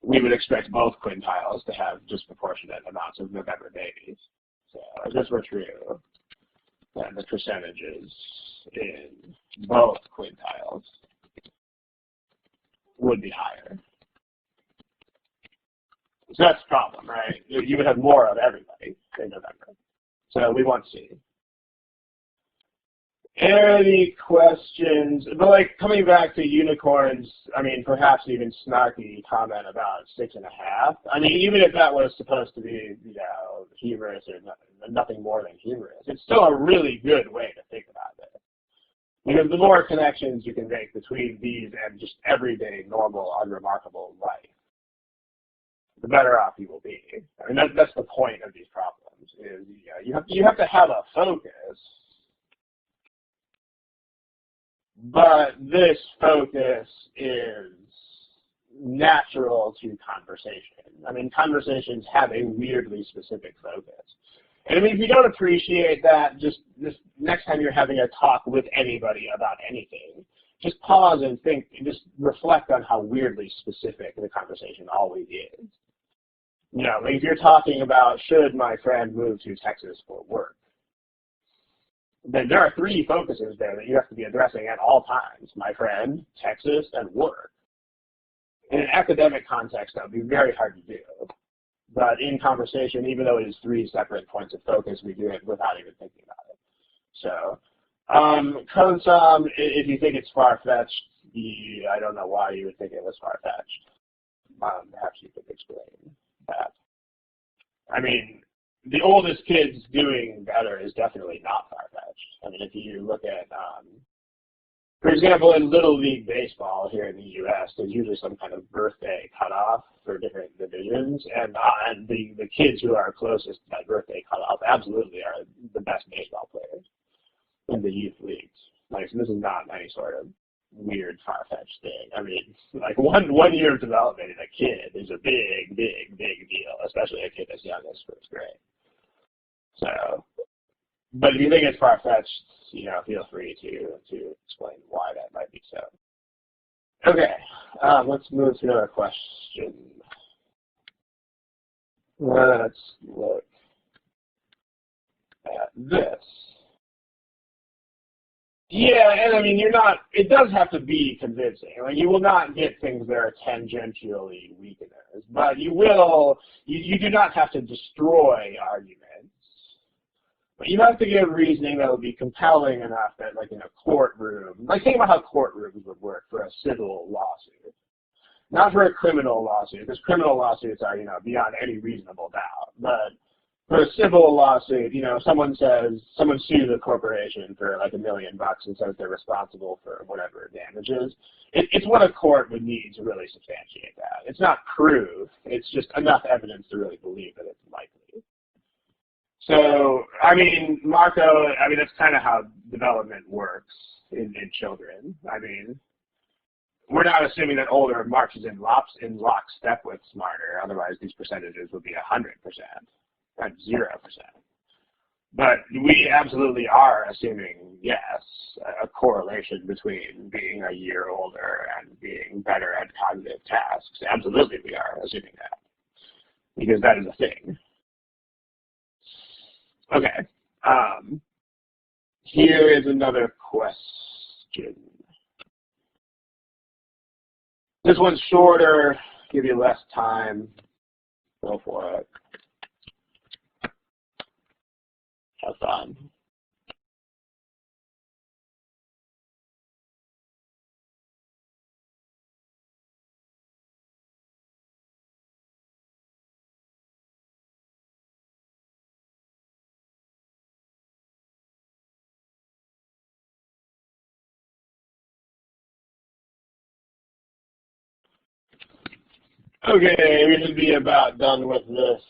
we would expect both quintiles to have disproportionate amounts of November babies. So if this were true, then the percentages in both quintiles would be higher. So that's the problem, right? You would have more of everybody in November. So we want C. Any questions? But, like, coming back to unicorns, I mean, perhaps even snarky comment about 6.5. I mean, even if that was supposed to be, you know, humorous or nothing more than humorous, it's still a really good way to think about it. Because the more connections you can make between these and just everyday, normal, unremarkable life, the better off you will be. I mean, that's the point of these problems, is you have to have a focus, but this focus is natural to conversation. I mean, conversations have a weirdly specific focus. And I mean, if you don't appreciate that, just next time you're having a talk with anybody about anything, just pause and think, and just reflect on how weirdly specific the conversation always is. You know, like if you're talking about, should my friend move to Texas for work, then there are three focuses there that you have to be addressing at all times: my friend, Texas, and work. In an academic context, that would be very hard to do. But in conversation, even though it is three separate points of focus, we do it without even thinking about it. So, Konsam, if you think it's far-fetched, I don't know why you would think it was far-fetched. Perhaps you could explain that. I mean, the oldest kids doing better is definitely not far-fetched. I mean, if you look at, for example, in Little League Baseball here in the U.S., there's usually some kind of birthday cutoff for different divisions, and the kids who are closest to that birthday cutoff absolutely are the best baseball players in the youth leagues. Like, so this is not any sort of weird, far-fetched thing. I mean, like one year of development in a kid is a big, big, big deal, especially a kid as young as first grade. So, but if you think it's far-fetched, you know, feel free to explain why that might be so. Okay, let's move to another question. Let's look at this. Yeah, and I mean, it does have to be convincing. Like, you will not get things that are tangentially weakeners, but you do not have to destroy arguments. But you have to give reasoning that will be compelling enough that, like, in a courtroom, like, think about how courtrooms would work for a civil lawsuit. Not for a criminal lawsuit, because criminal lawsuits are, you know, beyond any reasonable doubt. But for a civil lawsuit, you know, someone sues a corporation for like $1 million and says they're responsible for whatever damages. It's what a court would need to really substantiate that. It's not proof. It's just enough evidence to really believe that it's likely. So, I mean, Marco, I mean, that's kind of how development works in children. I mean, we're not assuming that older marches in lockstep with smarter. Otherwise, these percentages would be 100%. At 0%. But we absolutely are assuming, yes, a correlation between being a year older and being better at cognitive tasks. Absolutely we are assuming that, because that is a thing. Okay. Here is another question. This one's shorter, give you less time. Go for it. Have fun. Okay, we should be about done with this.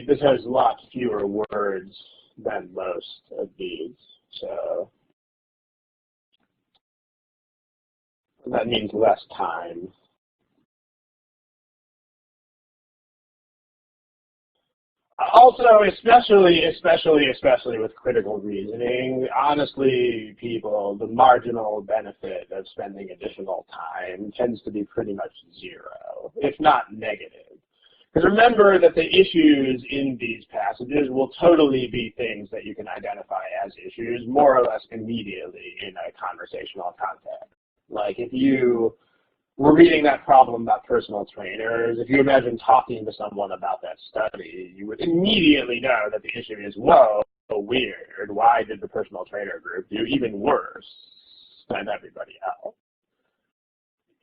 This has a lot fewer words than most of these, so that means less time. Also, especially with critical reasoning, honestly, people, the marginal benefit of spending additional time tends to be pretty much zero, if not negative. Because remember that the issues in these passages will totally be things that you can identify as issues more or less immediately in a conversational context. Like if you were reading that problem about personal trainers, if you imagine talking to someone about that study, you would immediately know that the issue is, whoa, weird. Why did the personal trainer group do even worse than everybody else?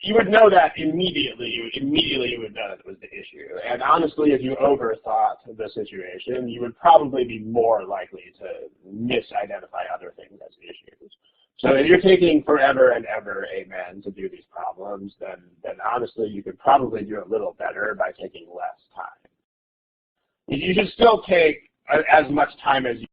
You would know that immediately. You would know that was the issue. And honestly, if you overthought the situation, you would probably be more likely to misidentify other things as issues. So if you're taking forever and ever, amen, to do these problems, then honestly you could probably do a little better by taking less time. You should still take as much time as you.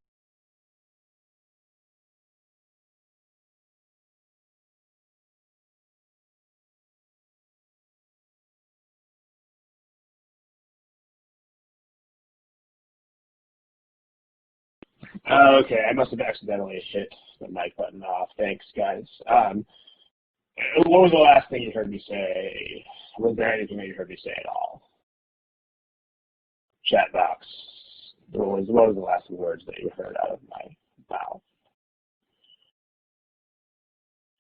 Okay, I must have accidentally hit the mic button off. Thanks, guys. What was the last thing you heard me say? Was there anything that you heard me say at all? Chat box. What was the last words that you heard out of my mouth?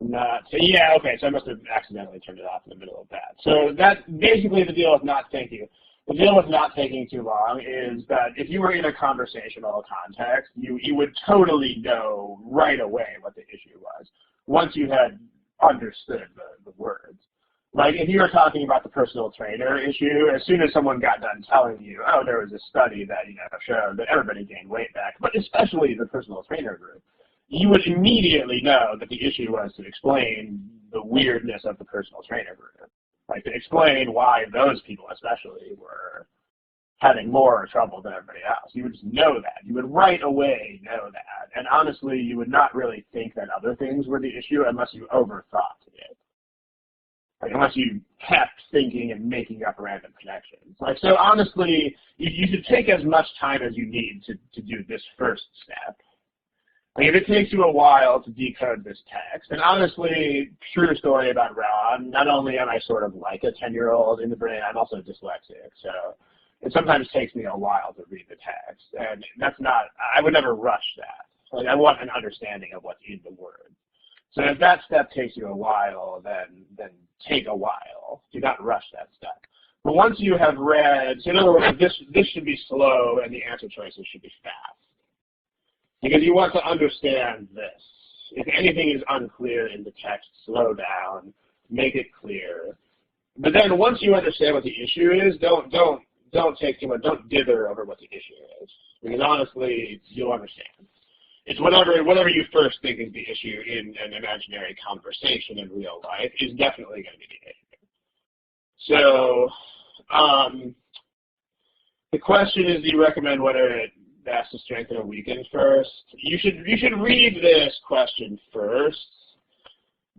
Not, so yeah, okay, so I must have accidentally turned it off in the middle of that. So that's basically the deal with not thinking. The deal with not taking too long is that if you were in a conversational context, you would totally know right away what the issue was once you had understood the words. Like if you were talking about the personal trainer issue, as soon as someone got done telling you, oh, there was a study that showed that everybody gained weight back, but especially the personal trainer group, you would immediately know that the issue was to explain the weirdness of the personal trainer group. Like to explain why those people especially were having more trouble than everybody else. You would just know that. You would right away know that. And honestly, you would not really think that other things were the issue unless you overthought it. Like unless you kept thinking and making up random connections. Like so honestly, you should take as much time as you need to do this first step. Like if it takes you a while to decode this text, and honestly, true story about Ron, not only am I sort of like a 10-year-old in the brain, I'm also dyslexic, so it sometimes takes me a while to read the text, and that's not, I would never rush that. Like I want an understanding of what's in the word. So if that step takes you a while, then take a while. Do not rush that step. But once you have read, so in other words, this should be slow and the answer choices should be fast. Because you want to understand this. If anything is unclear in the text, slow down, make it clear. But then once you understand what the issue is, don't take too much, don't dither over what the issue is. Because honestly, you'll understand. It's whatever you first think is the issue in an imaginary conversation in real life is definitely going to be the issue. So the question is, do you recommend whether it best to strengthen or weaken first? You should read this question first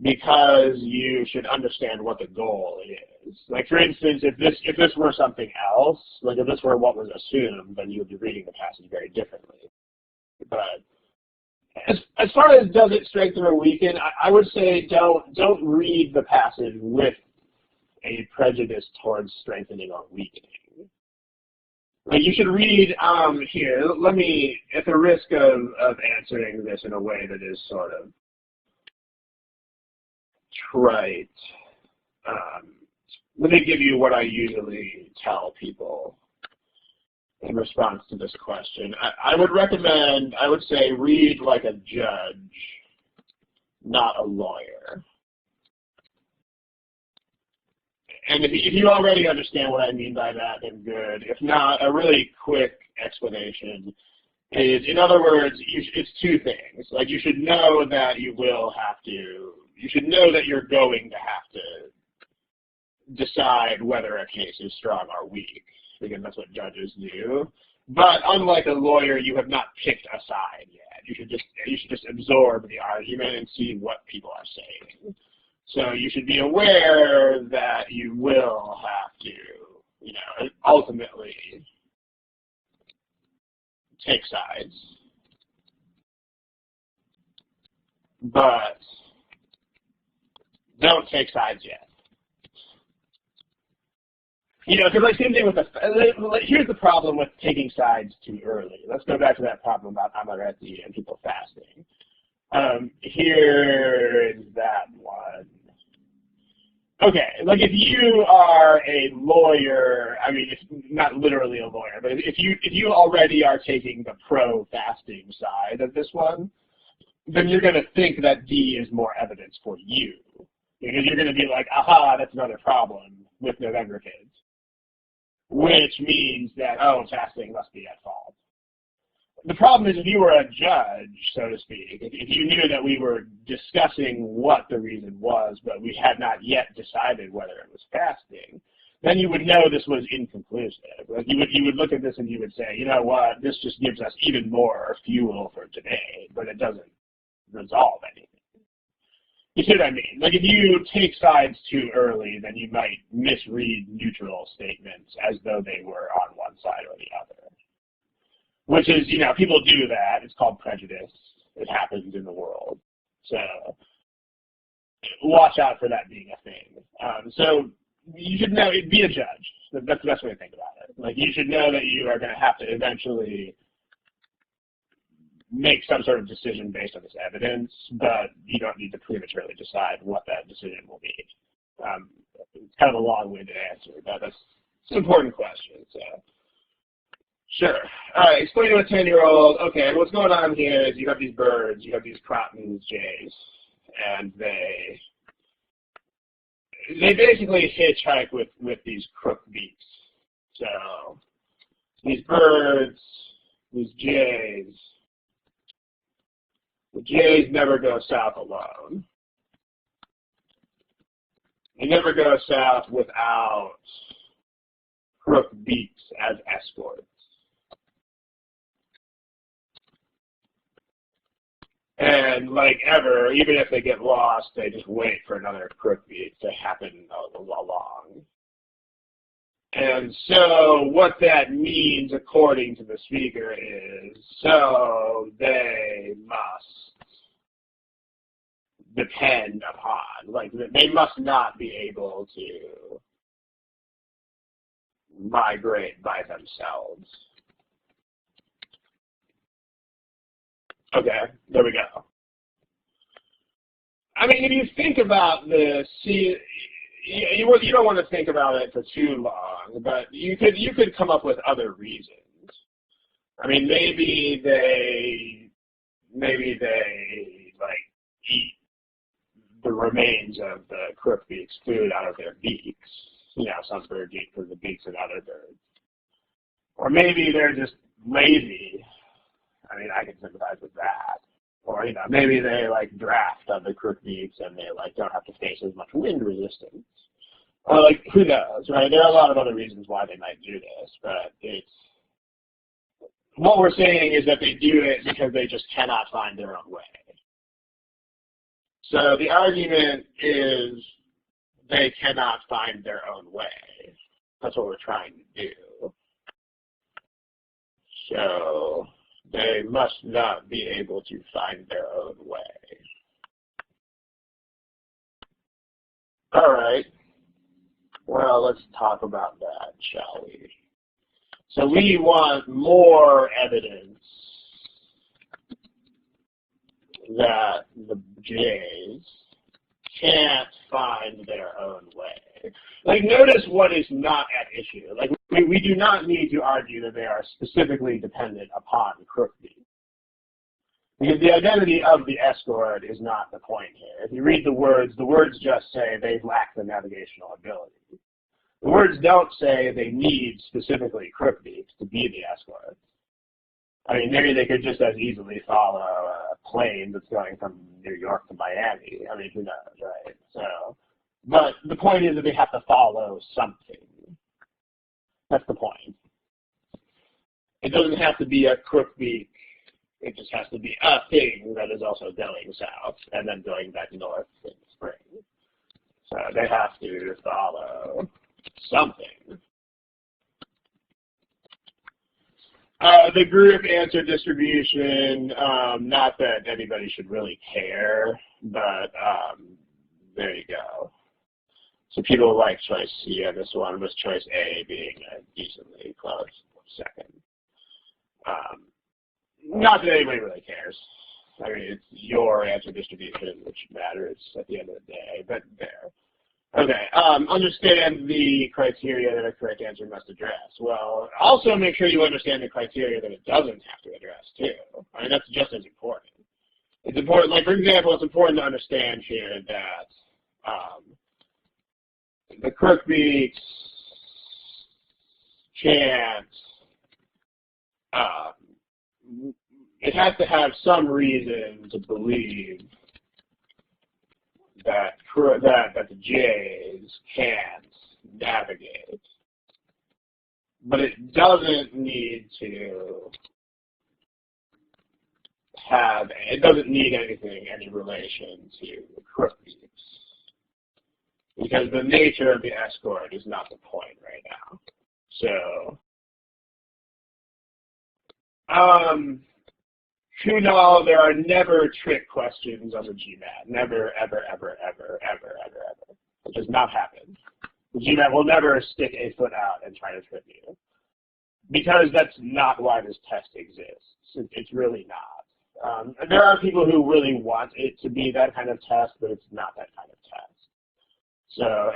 because you should understand what the goal is. Like for instance, if this were something else, like if this were what was assumed, then you would be reading the passage very differently. But as far as does it strengthen or weaken, I would say don't read the passage with a prejudice towards strengthening or weakening. Like you should read here. Let me, at the risk of answering this in a way that is sort of trite, let me give you what I usually tell people in response to this question. I would say read like a judge, not a lawyer. And if you already understand what I mean by that, then good. If not, a really quick explanation is, in other words, it's two things. Like you should know that you should know that you're going to have to decide whether a case is strong or weak, because that's what judges do. But unlike a lawyer, you have not picked a side yet. You should just absorb the argument and see what people are saying. So you should be aware that you will have to, ultimately take sides. But don't take sides yet. Because like same thing with here's the problem with taking sides too early. Let's go back to that problem about amaretti and people fasting. Here is that one. Okay, like if you are a lawyer, I mean, not literally a lawyer, but if you already are taking the pro-fasting side of this one, then you're going to think that D is more evidence for you. Because you're going to be like, aha, that's another problem with November kids. Which means that, oh, fasting must be at fault. The problem is if you were a judge, so to speak, if you knew that we were discussing what the reason was, but we had not yet decided whether it was fasting, then you would know this was inconclusive. Like you would look at this and you would say, you know what, this just gives us even more fuel for today, but it doesn't resolve anything. You see what I mean? Like if you take sides too early, then you might misread neutral statements as though they were on one side or the other. Which is, you know, people do that. It's called prejudice. It happens in the world. So watch out for that being a thing. So you should know, be a judge. That's the best way to think about it. Like you should know that you are going to have to eventually make some sort of decision based on this evidence, but you don't need to prematurely decide what that decision will be. It's kind of a long-winded answer, but that's an important question. So. Sure. All right, explain to a 10-year-old, okay, what's going on here is you have these birds, you have these Crotton's jays, and they basically hitchhike with these crook beaks. So these birds, these jays, the jays never go south alone. They never go south without crook beaks as escorts. And like ever, even if they get lost, they just wait for another crookbeak to happen along. And so what that means, according to the speaker, is so they must depend upon, like they must not be able to migrate by themselves. Okay, there we go. I mean, if you think about this, you don't want to think about it for too long, but you could come up with other reasons. I mean, maybe they like eat the remains of the crookbeak's food out of their beaks. You know, some birds eat from the beaks of other birds. Or maybe they're just lazy. I mean, I can sympathize with that. Or, you know, maybe they like draft on the crookbeaks and they like don't have to face as much wind resistance. Or like, who knows, right? There are a lot of other reasons why they might do this, but what we're saying is that they do it because they just cannot find their own way. So the argument is they cannot find their own way. That's what we're trying to do. So they must not be able to find their own way. All right. Well, let's talk about that, shall we? So we want more evidence that the jays can't find their own way. Like, notice what is not at issue. Like, we do not need to argue that they are specifically dependent upon crookbeak. Because the identity of the escort is not the point here. If you read the words just say they lack the navigational ability. The words don't say they need specifically crookbeaks to be the escort. I mean, maybe they could just as easily follow a plane that's going from New York to Miami. I mean, who knows, right? So, but the point is that they have to follow something. That's the point. It doesn't have to be a crookbeak. It just has to be a thing that is also going south and then going back north in the spring. So they have to follow something. The group answer distribution, not that anybody should really care, but there you go. So people like choice C on this one, with choice A being a decently close second. Not that anybody really cares. I mean, it's your answer distribution which matters at the end of the day, but there. Okay, understand the criteria that a correct answer must address. Well, also make sure you understand the criteria that it doesn't have to address, too. I mean, that's just as important. It's important, like, for example, it's important to understand here that the crookbeaks can't it has to have some reason to believe that the J's can't navigate, but it doesn't need to it doesn't need any relation to crook beeps, because the nature of the escort is not the point right now. So, Kunal, there are never trick questions on the Gmat. Never, ever, ever, ever, ever, ever, ever. It does not happen. The Gmat will never stick a foot out and try to trick you, because that's not why this test exists. It's really not. There are people who really want it to be that kind of test, but it's not that kind of test. So,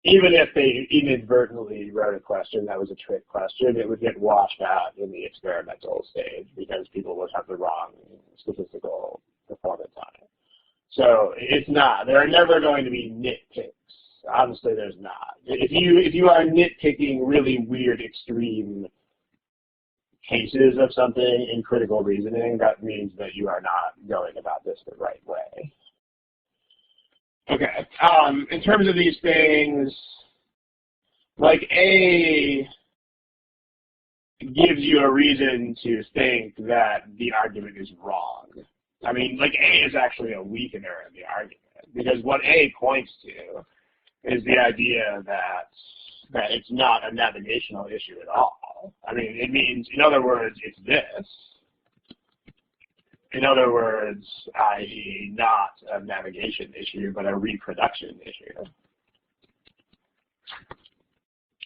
even if they inadvertently wrote a question that was a trick question, it would get washed out in the experimental stage because people would have the wrong statistical performance on it. So it's not. There are never going to be nitpicks. Honestly, there's not. If you are nitpicking really weird, extreme cases of something in critical reasoning, that means that you are not going about this the right way. Okay. In terms of these things, like A gives you a reason to think that the argument is wrong. I mean, like A is actually a weakener in the argument, because what A points to is the idea that it's not a navigational issue at all. I mean, it means, in other words, it's this. In other words, i.e., not a navigation issue, but a reproduction issue.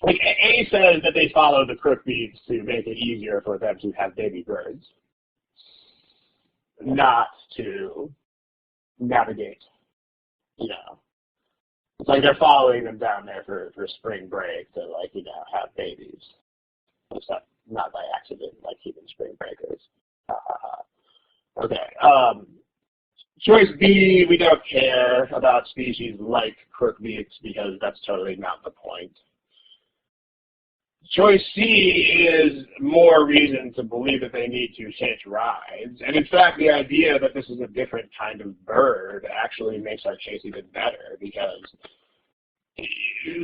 Like A says that they follow the crook beeps to make it easier for them to have baby birds, not to navigate, you know. It's like they're following them down there for spring break to, like, you know, have babies. Except not by accident, like human spring breakers. Okay. Choice B, we don't care about species like crook beeps because that's totally not the point. Choice C is more reason to believe that they need to hitch rides. And in fact, the idea that this is a different kind of bird actually makes our case even better, because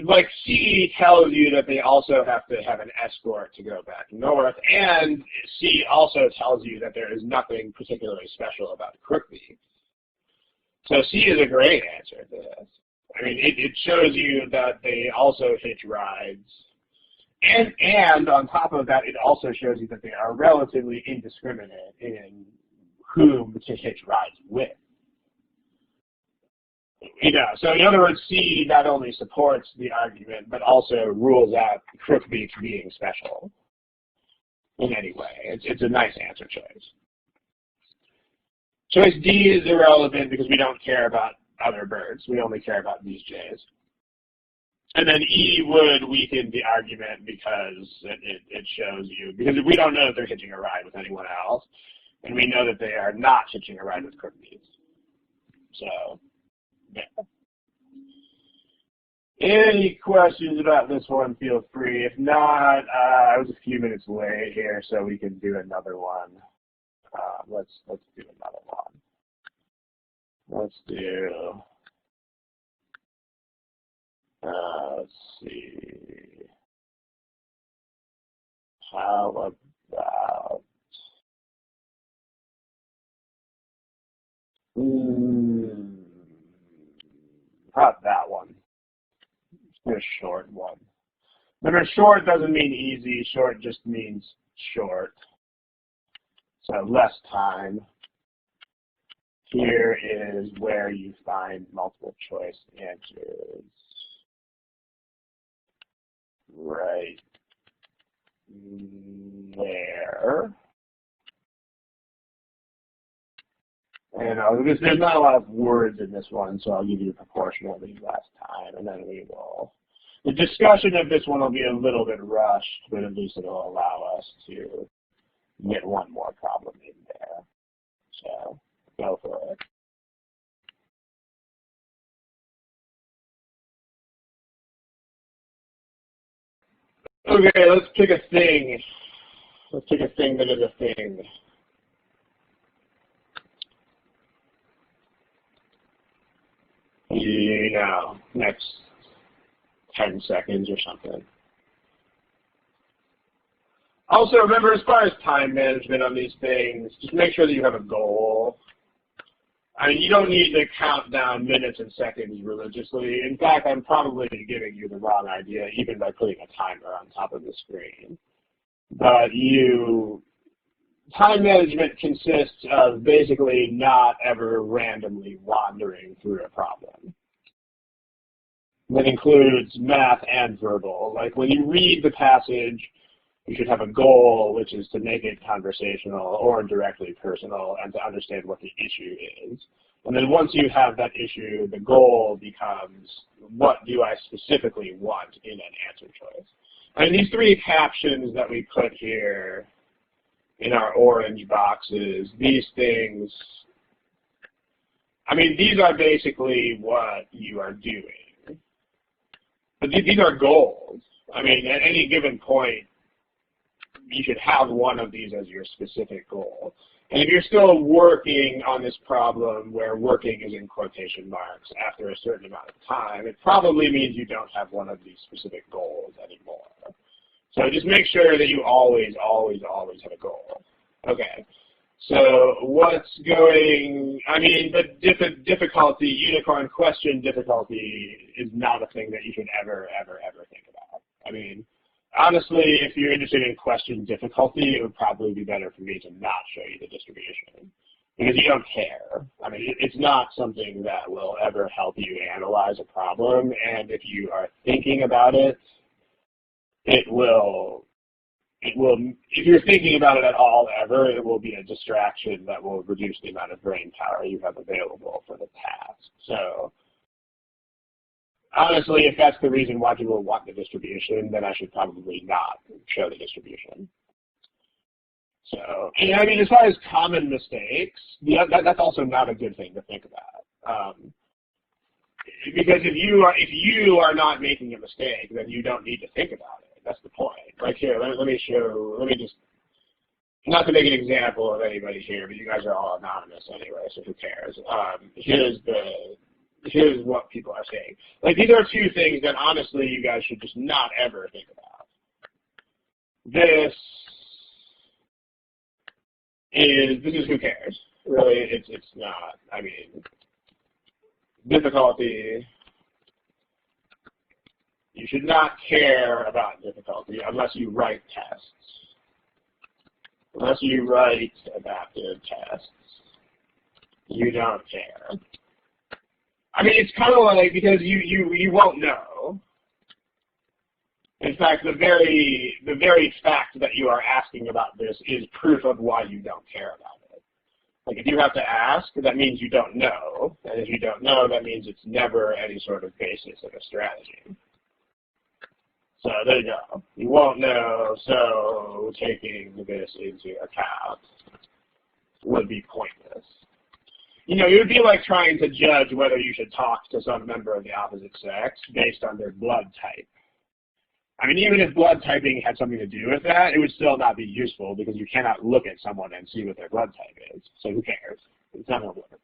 like C tells you that they also have to have an escort to go back north, and C also tells you that there is nothing particularly special about crook beeps. So C is a great answer to this. I mean, it shows you that they also hitch rides. And on top of that, it also shows you that they are relatively indiscriminate in whom to hitch rides with. You know, so in other words, C not only supports the argument, but also rules out crook beeps being special in any way. It's a nice answer choice. Choice D is irrelevant because we don't care about other birds. We only care about these J's. And then E would weaken the argument because it shows you, because we don't know that they're hitching a ride with anyone else, and we know that they are not hitching a ride with crook beeps. So, yeah. Any questions about this one, feel free. If not, I was a few minutes late here, so we can do another one. Let's do another one. Let's do... let's see. How about that one? A short one. Remember, short doesn't mean easy. Short just means short. So less time. Here is where you find multiple choice answers. Right there. And there's not a lot of words in this one, so I'll give you proportionally less time, and then we will. The discussion of this one will be a little bit rushed, but at least it'll allow us to get one more problem in there. So go for it. Okay, let's pick a thing. Let's take a thing that is a thing. You know, next 10 seconds or something. Also, remember, as far as time management on these things, just make sure that you have a goal. I mean, you don't need to count down minutes and seconds religiously. In fact, I'm probably giving you the wrong idea, even by putting a timer on top of the screen. But time management consists of basically not ever randomly wandering through a problem. That includes math and verbal. Like when you read the passage, you should have a goal, which is to make it conversational or directly personal and to understand what the issue is. And then once you have that issue, the goal becomes, what do I specifically want in an answer choice? And these three captions that we put here in our orange boxes, these things, I mean, these are basically what you are doing. But these are goals. I mean, at any given point, you should have one of these as your specific goal. And if you're still working on this problem where working is in quotation marks after a certain amount of time, it probably means you don't have one of these specific goals anymore. So just make sure that you always, always, always have a goal. Okay. So what's going, I mean, the difficulty, unicorn question difficulty is not a thing that you should ever, ever, ever think about. I mean, honestly, if you're interested in question difficulty, it would probably be better for me to not show you the distribution because you don't care. I mean, it's not something that will ever help you analyze a problem, and if you are thinking about it, it will, if you're thinking about it at all ever, it will be a distraction that will reduce the amount of brain power you have available for the task. So honestly, if that's the reason why people want the distribution, then I should probably not show the distribution. So, and I mean, as far as common mistakes, that's also not a good thing to think about. Because if you are not making a mistake, then you don't need to think about it. That's the point. Like here, let me just, not to make an example of anybody here, but you guys are all anonymous anyway, so who cares? Here's what people are saying. Like, these are two things that honestly you guys should just not ever think about. This is who cares. Really, it's not. I mean, difficulty, you should not care about difficulty unless you write tests. Unless you write adaptive tests, you don't care. I mean, it's kind of like, because you won't know. In fact, the very fact that you are asking about this is proof of why you don't care about it. Like, if you have to ask, that means you don't know. And if you don't know, that means it's never any sort of basis of a strategy. So there you go. You won't know, so taking this into account would be pointless. You know, it would be like trying to judge whether you should talk to some member of the opposite sex based on their blood type. I mean, even if blood typing had something to do with that, it would still not be useful because you cannot look at someone and see what their blood type is. So who cares? It's not going to work.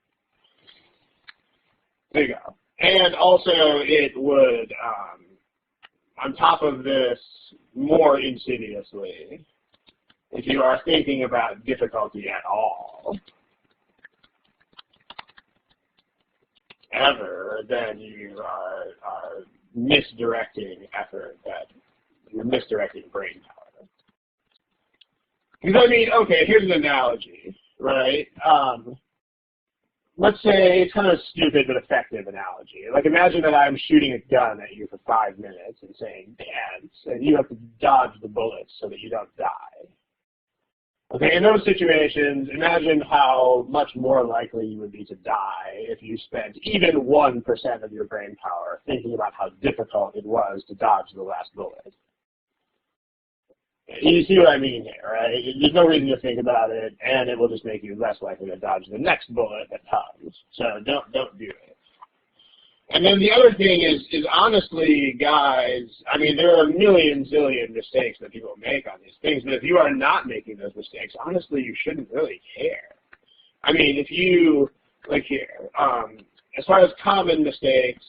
There you go. And also, it would, on top of this, more insidiously, if you are thinking about difficulty at all, ever, then you are misdirecting effort, that you're misdirecting brain power. Because I mean, okay, here's an analogy, right? Let's say, it's kind of a stupid but effective analogy. Like, imagine that I'm shooting a gun at you for 5 minutes and saying, dance, and you have to dodge the bullets so that you don't die. Okay, in those situations, imagine how much more likely you would be to die if you spent even 1% of your brain power thinking about how difficult it was to dodge the last bullet. You see what I mean here, right? There's no reason to think about it, and it will just make you less likely to dodge the next bullet that comes. So don't do it. And then the other thing is honestly, guys, I mean, there are a million zillion mistakes that people make on these things, but if you are not making those mistakes, honestly, you shouldn't really care. I mean, if you, like here, as far as common mistakes,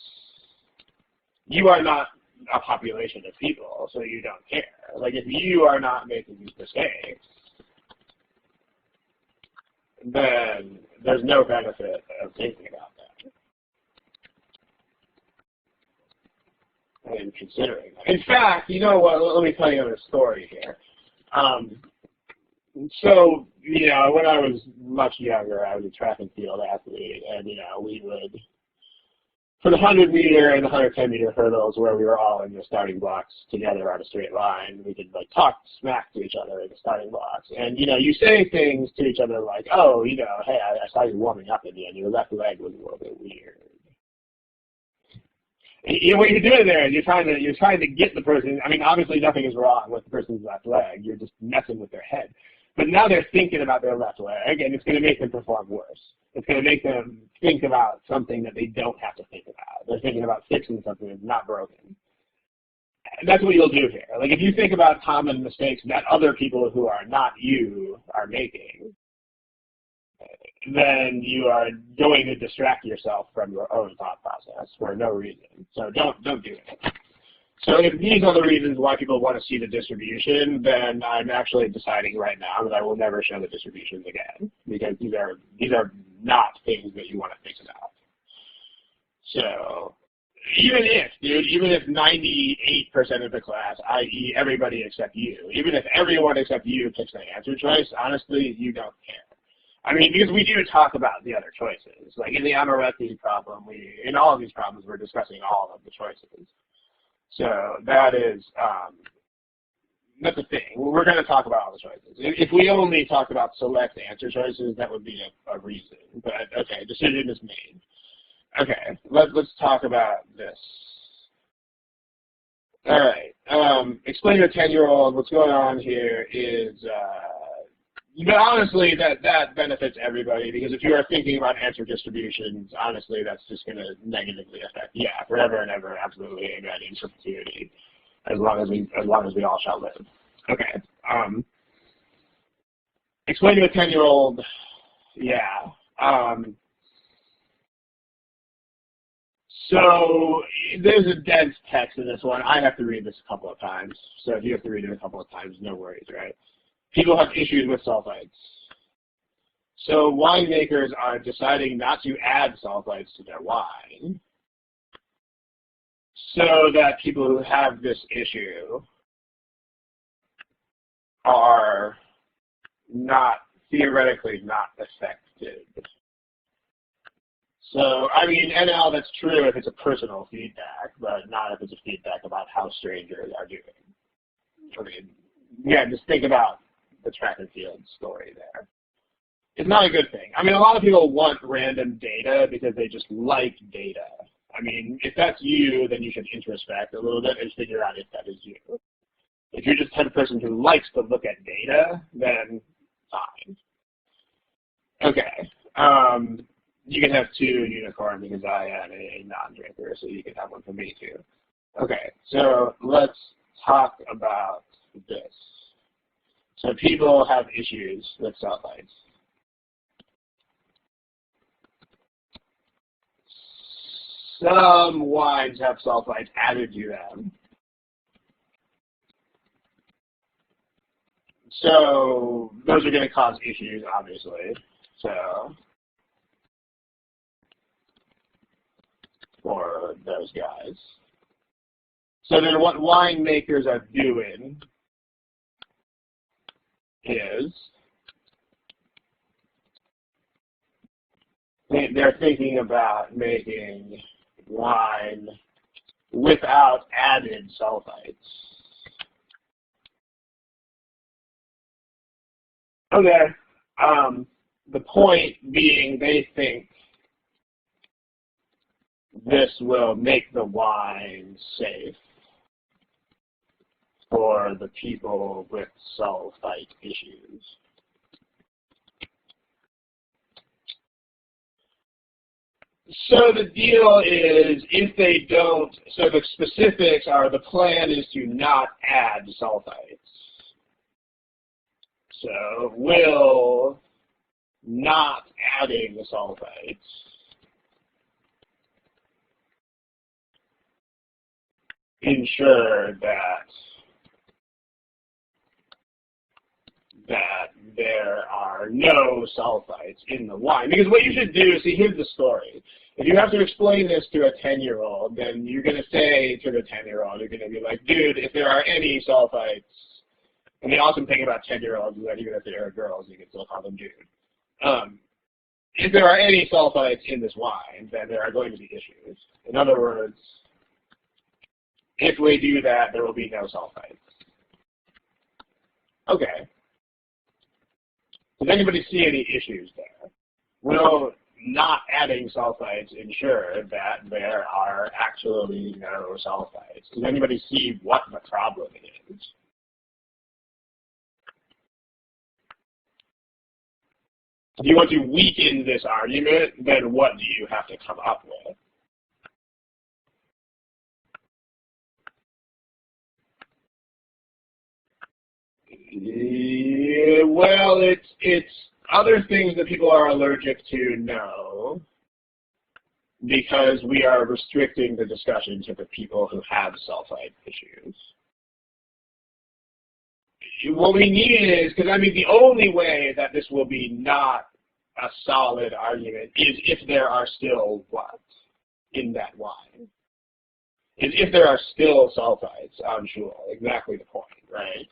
you are not a population of people, so you don't care. Like, if you are not making these mistakes, then there's no benefit of thinking about that and considering that. In fact, you know what, let me tell you a story here. So, you know, when I was much younger, I was a track and field athlete, and, you know, we would, for the 100-meter and the 110-meter hurdles where we were all in the starting blocks together on a straight line, we could, like, talk smack to each other in the starting blocks. And, you know, you say things to each other like, oh, you know, hey, I saw you warming up in the end. Your left leg was a little bit weird. You know, what you're doing there is you're trying to get the person. I mean, obviously nothing is wrong with the person's left leg. You're just messing with their head. But now they're thinking about their left leg, and it's going to make them perform worse. It's going to make them think about something that they don't have to think about. They're thinking about fixing something that's not broken. And that's what you'll do here. Like, if you think about common mistakes that other people who are not you are making, then you are going to distract yourself from your own thought process for no reason. So don't do it. So if these are the reasons why people want to see the distribution, then I'm actually deciding right now that I will never show the distributions again, because these are not things that you want to think about. So even if 98% of the class, i.e. everybody except you, even if everyone except you picks the answer choice, honestly, you don't care. I mean, because we do talk about the other choices. Like in the Amoretti problem, in all of these problems, we're discussing all of the choices. So that is, that's the thing. We're going to talk about all the choices. If we only talked about select answer choices, that would be a reason. But okay, decision is made. Okay, let's talk about this. All right. Explain to a 10-year-old what's going on here is, but honestly, that benefits everybody, because if you are thinking about answer distributions, honestly, that's just going to negatively affect, forever and ever, absolutely, amen, in perpetuity, as long as we all shall live. Okay. Explain to a 10-year-old, so there's a dense text in this one. I have to read this a couple of times, so if you have to read it a couple of times, no worries, right? People have issues with sulfites. So winemakers are deciding not to add sulfites to their wine so that people who have this issue are theoretically not affected. So, I mean, NL, that's true if it's a personal feedback, but not if it's a feedback about how strangers are doing. I mean, just think about the track and field story there. It's not a good thing. I mean, a lot of people want random data because they just like data. I mean, if that's you, then you should introspect a little bit and figure out if that is you. If you're just the type of person who likes to look at data, then fine. Okay. You can have 2 unicorn because I am a non-drinker, so you can have one for me too. Okay, so let's talk about this. So people have issues with sulfites. Some wines have sulfites added to them. So those are going to cause issues, obviously. So for those guys. So then what winemakers are doing is they're thinking about making wine without added sulfites. Okay. The point being they think this will make the wine safe for the people with sulfite issues. . So the deal is, if they don't, so the specifics are, the plan is to not add sulfites. So will not adding the sulfites ensure that there are no sulfites in the wine. Because what you should do, see, here's the story. If you have to explain this to a 10-year-old, then you're going to say to the 10-year-old, you're going to be like, dude, if there are any sulfites, and the awesome thing about 10-year-olds is that even if they are girls, you can still call them dude. If there are any sulfites in this wine, then there are going to be issues. In other words, if we do that, there will be no sulfites. Okay. Does anybody see any issues there? Will not adding sulfites ensure that there are actually no sulfites? Does anybody see what the problem is? If you want to weaken this argument, then what do you have to come up with? Yeah, well, it's other things that people are allergic to, no, because we are restricting the discussion to the people who have sulfite issues. What we need is, because I mean the only way that this will be not a solid argument is if there are still what in that wine? Is if there are still sulfites, I'm sure, exactly the point, right?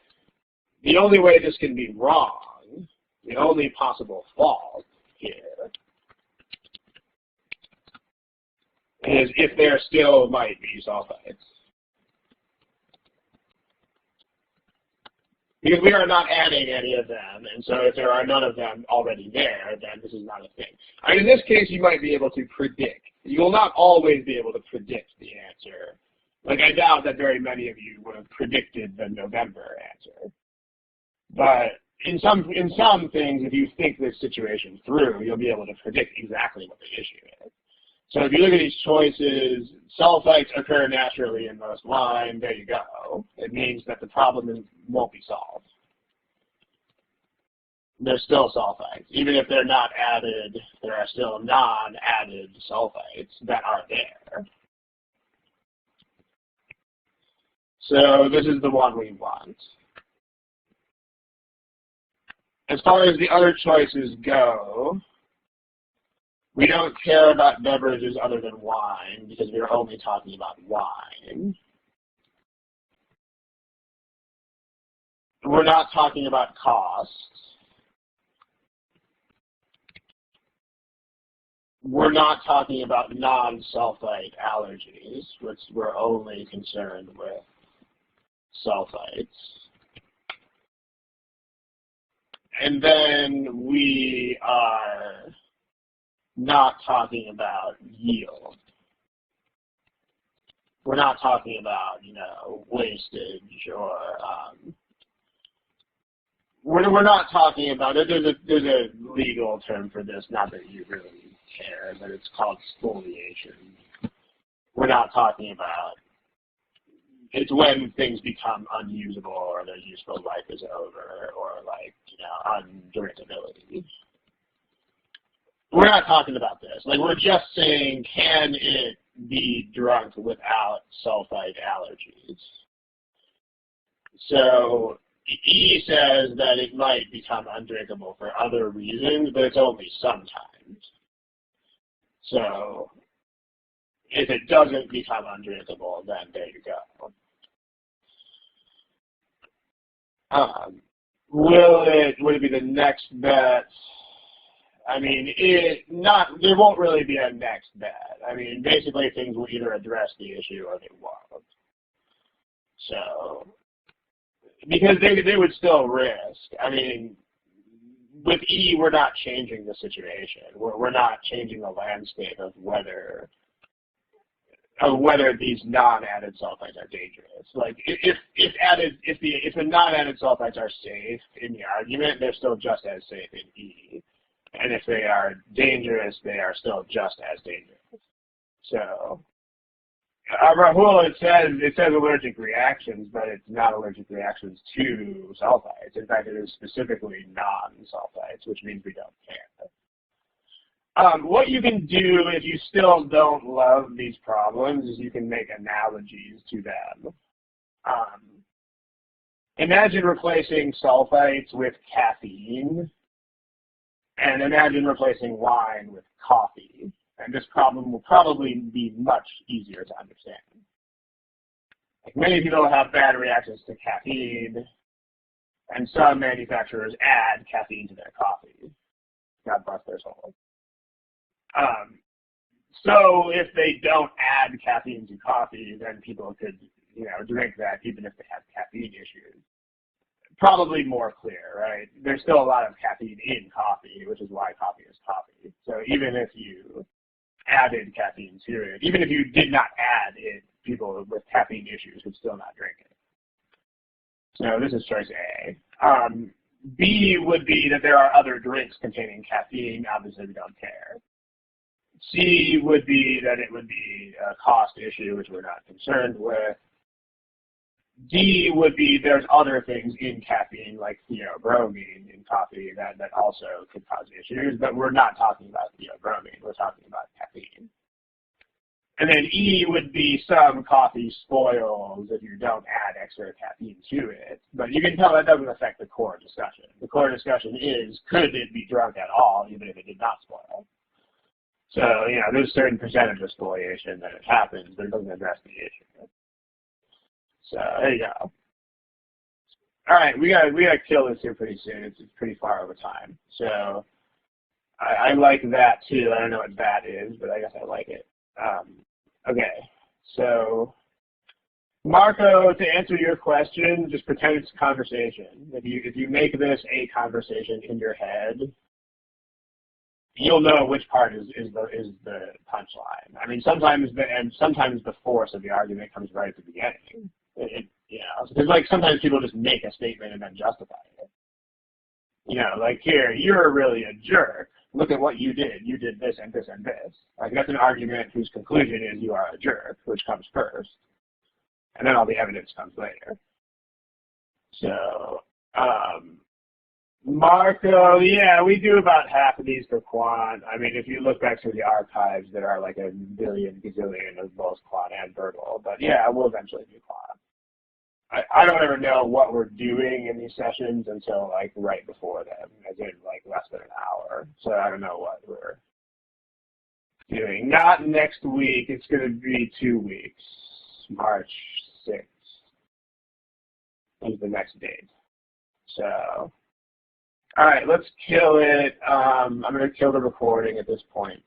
The only way this can be wrong, the only possible fault here, is if there still might be sulfites. Because we are not adding any of them, and so if there are none of them already there, then this is not a thing. I mean, in this case, you might be able to predict. You will not always be able to predict the answer. Like, I doubt that very many of you would have predicted the November answer. But in some things, if you think this situation through, you'll be able to predict exactly what the issue is. So if you look at these choices, sulfites occur naturally in most wine, there you go. It means that the problem won't be solved. There's still sulfites. Even if they're not added, there are still non-added sulfites that are there. So this is the one we want. As far as the other choices go, we don't care about beverages other than wine because we're only talking about wine. We're not talking about costs. We're not talking about non-sulfite allergies, which we're only concerned with sulfites. And then we are not talking about yield. We're not talking about, wastage or we're not talking about it. There's a legal term for this, not that you really care, but it's called spoliation. We're not talking about it's when things become unusable or their useful life is over or undrinkability. We're not talking about this. Like, we're just saying, can it be drunk without sulfite allergies? So E says that it might become undrinkable for other reasons, but it's only sometimes. So if it doesn't become undrinkable, then there you go. Would it be the next bet? I mean, there won't really be a next bet. I mean, basically things will either address the issue or they won't. So, because they would still risk. I mean, with E, we're not changing the situation. We're not changing the landscape of whether these non-added sulfites are dangerous. Like, if the non-added sulfites are safe in the argument, they're still just as safe in E. And if they are dangerous, they are still just as dangerous. So Rahul, it says allergic reactions, but it's not allergic reactions to sulfites. In fact, it is specifically non-sulfites, which means we don't care. What you can do if you still don't love these problems is you can make analogies to them. Imagine replacing sulfites with caffeine, and imagine replacing wine with coffee. And this problem will probably be much easier to understand. Like many people have bad reactions to caffeine, and some manufacturers add caffeine to their coffee. God bless their souls. So if they don't add caffeine to coffee, then people could, drink that even if they have caffeine issues. Probably more clear, right? There's still a lot of caffeine in coffee, which is why coffee is coffee. So even if you added caffeine to it, even if you did not add it, people with caffeine issues would still not drink it. So this is choice A. B would be that there are other drinks containing caffeine. Obviously, we don't care. C would be that it would be a cost issue, which we're not concerned with. D would be there's other things in caffeine, like theobromine in coffee, that also could cause issues, but we're not talking about theobromine. We're talking about caffeine. And then E would be some coffee spoils if you don't add extra caffeine to it. But you can tell that doesn't affect the core discussion. The core discussion is, could it be drunk at all, even if it did not spoil? So, there's a certain percentage of spoliation that it happens, but it doesn't address the issue. So there you go. All right, we gotta kill this here pretty soon. It's pretty far over time. So I like that too. I don't know what that is, but I guess I like it. Okay, so Marco, to answer your question, just pretend it's a conversation. If you make this a conversation in your head, you'll know which part is the punchline. I mean, sometimes the force of the argument comes right at the beginning. Because like sometimes people just make a statement and then justify it. Like here, you're really a jerk. Look at what you did. You did this and this and this. Like that's an argument whose conclusion is you are a jerk, which comes first, and then all the evidence comes later. So, Marco, yeah, we do about half of these for quant. I mean, if you look back through the archives, there are like a billion gazillion of both quant and verbal. But yeah, we'll eventually do quant. I don't ever know what we're doing in these sessions until like right before them, as in like less than an hour. So I don't know what we're doing. Not next week. It's going to be 2 weeks. March 6th is the next date. So, all right, let's kill it. I'm going to kill the recording at this point.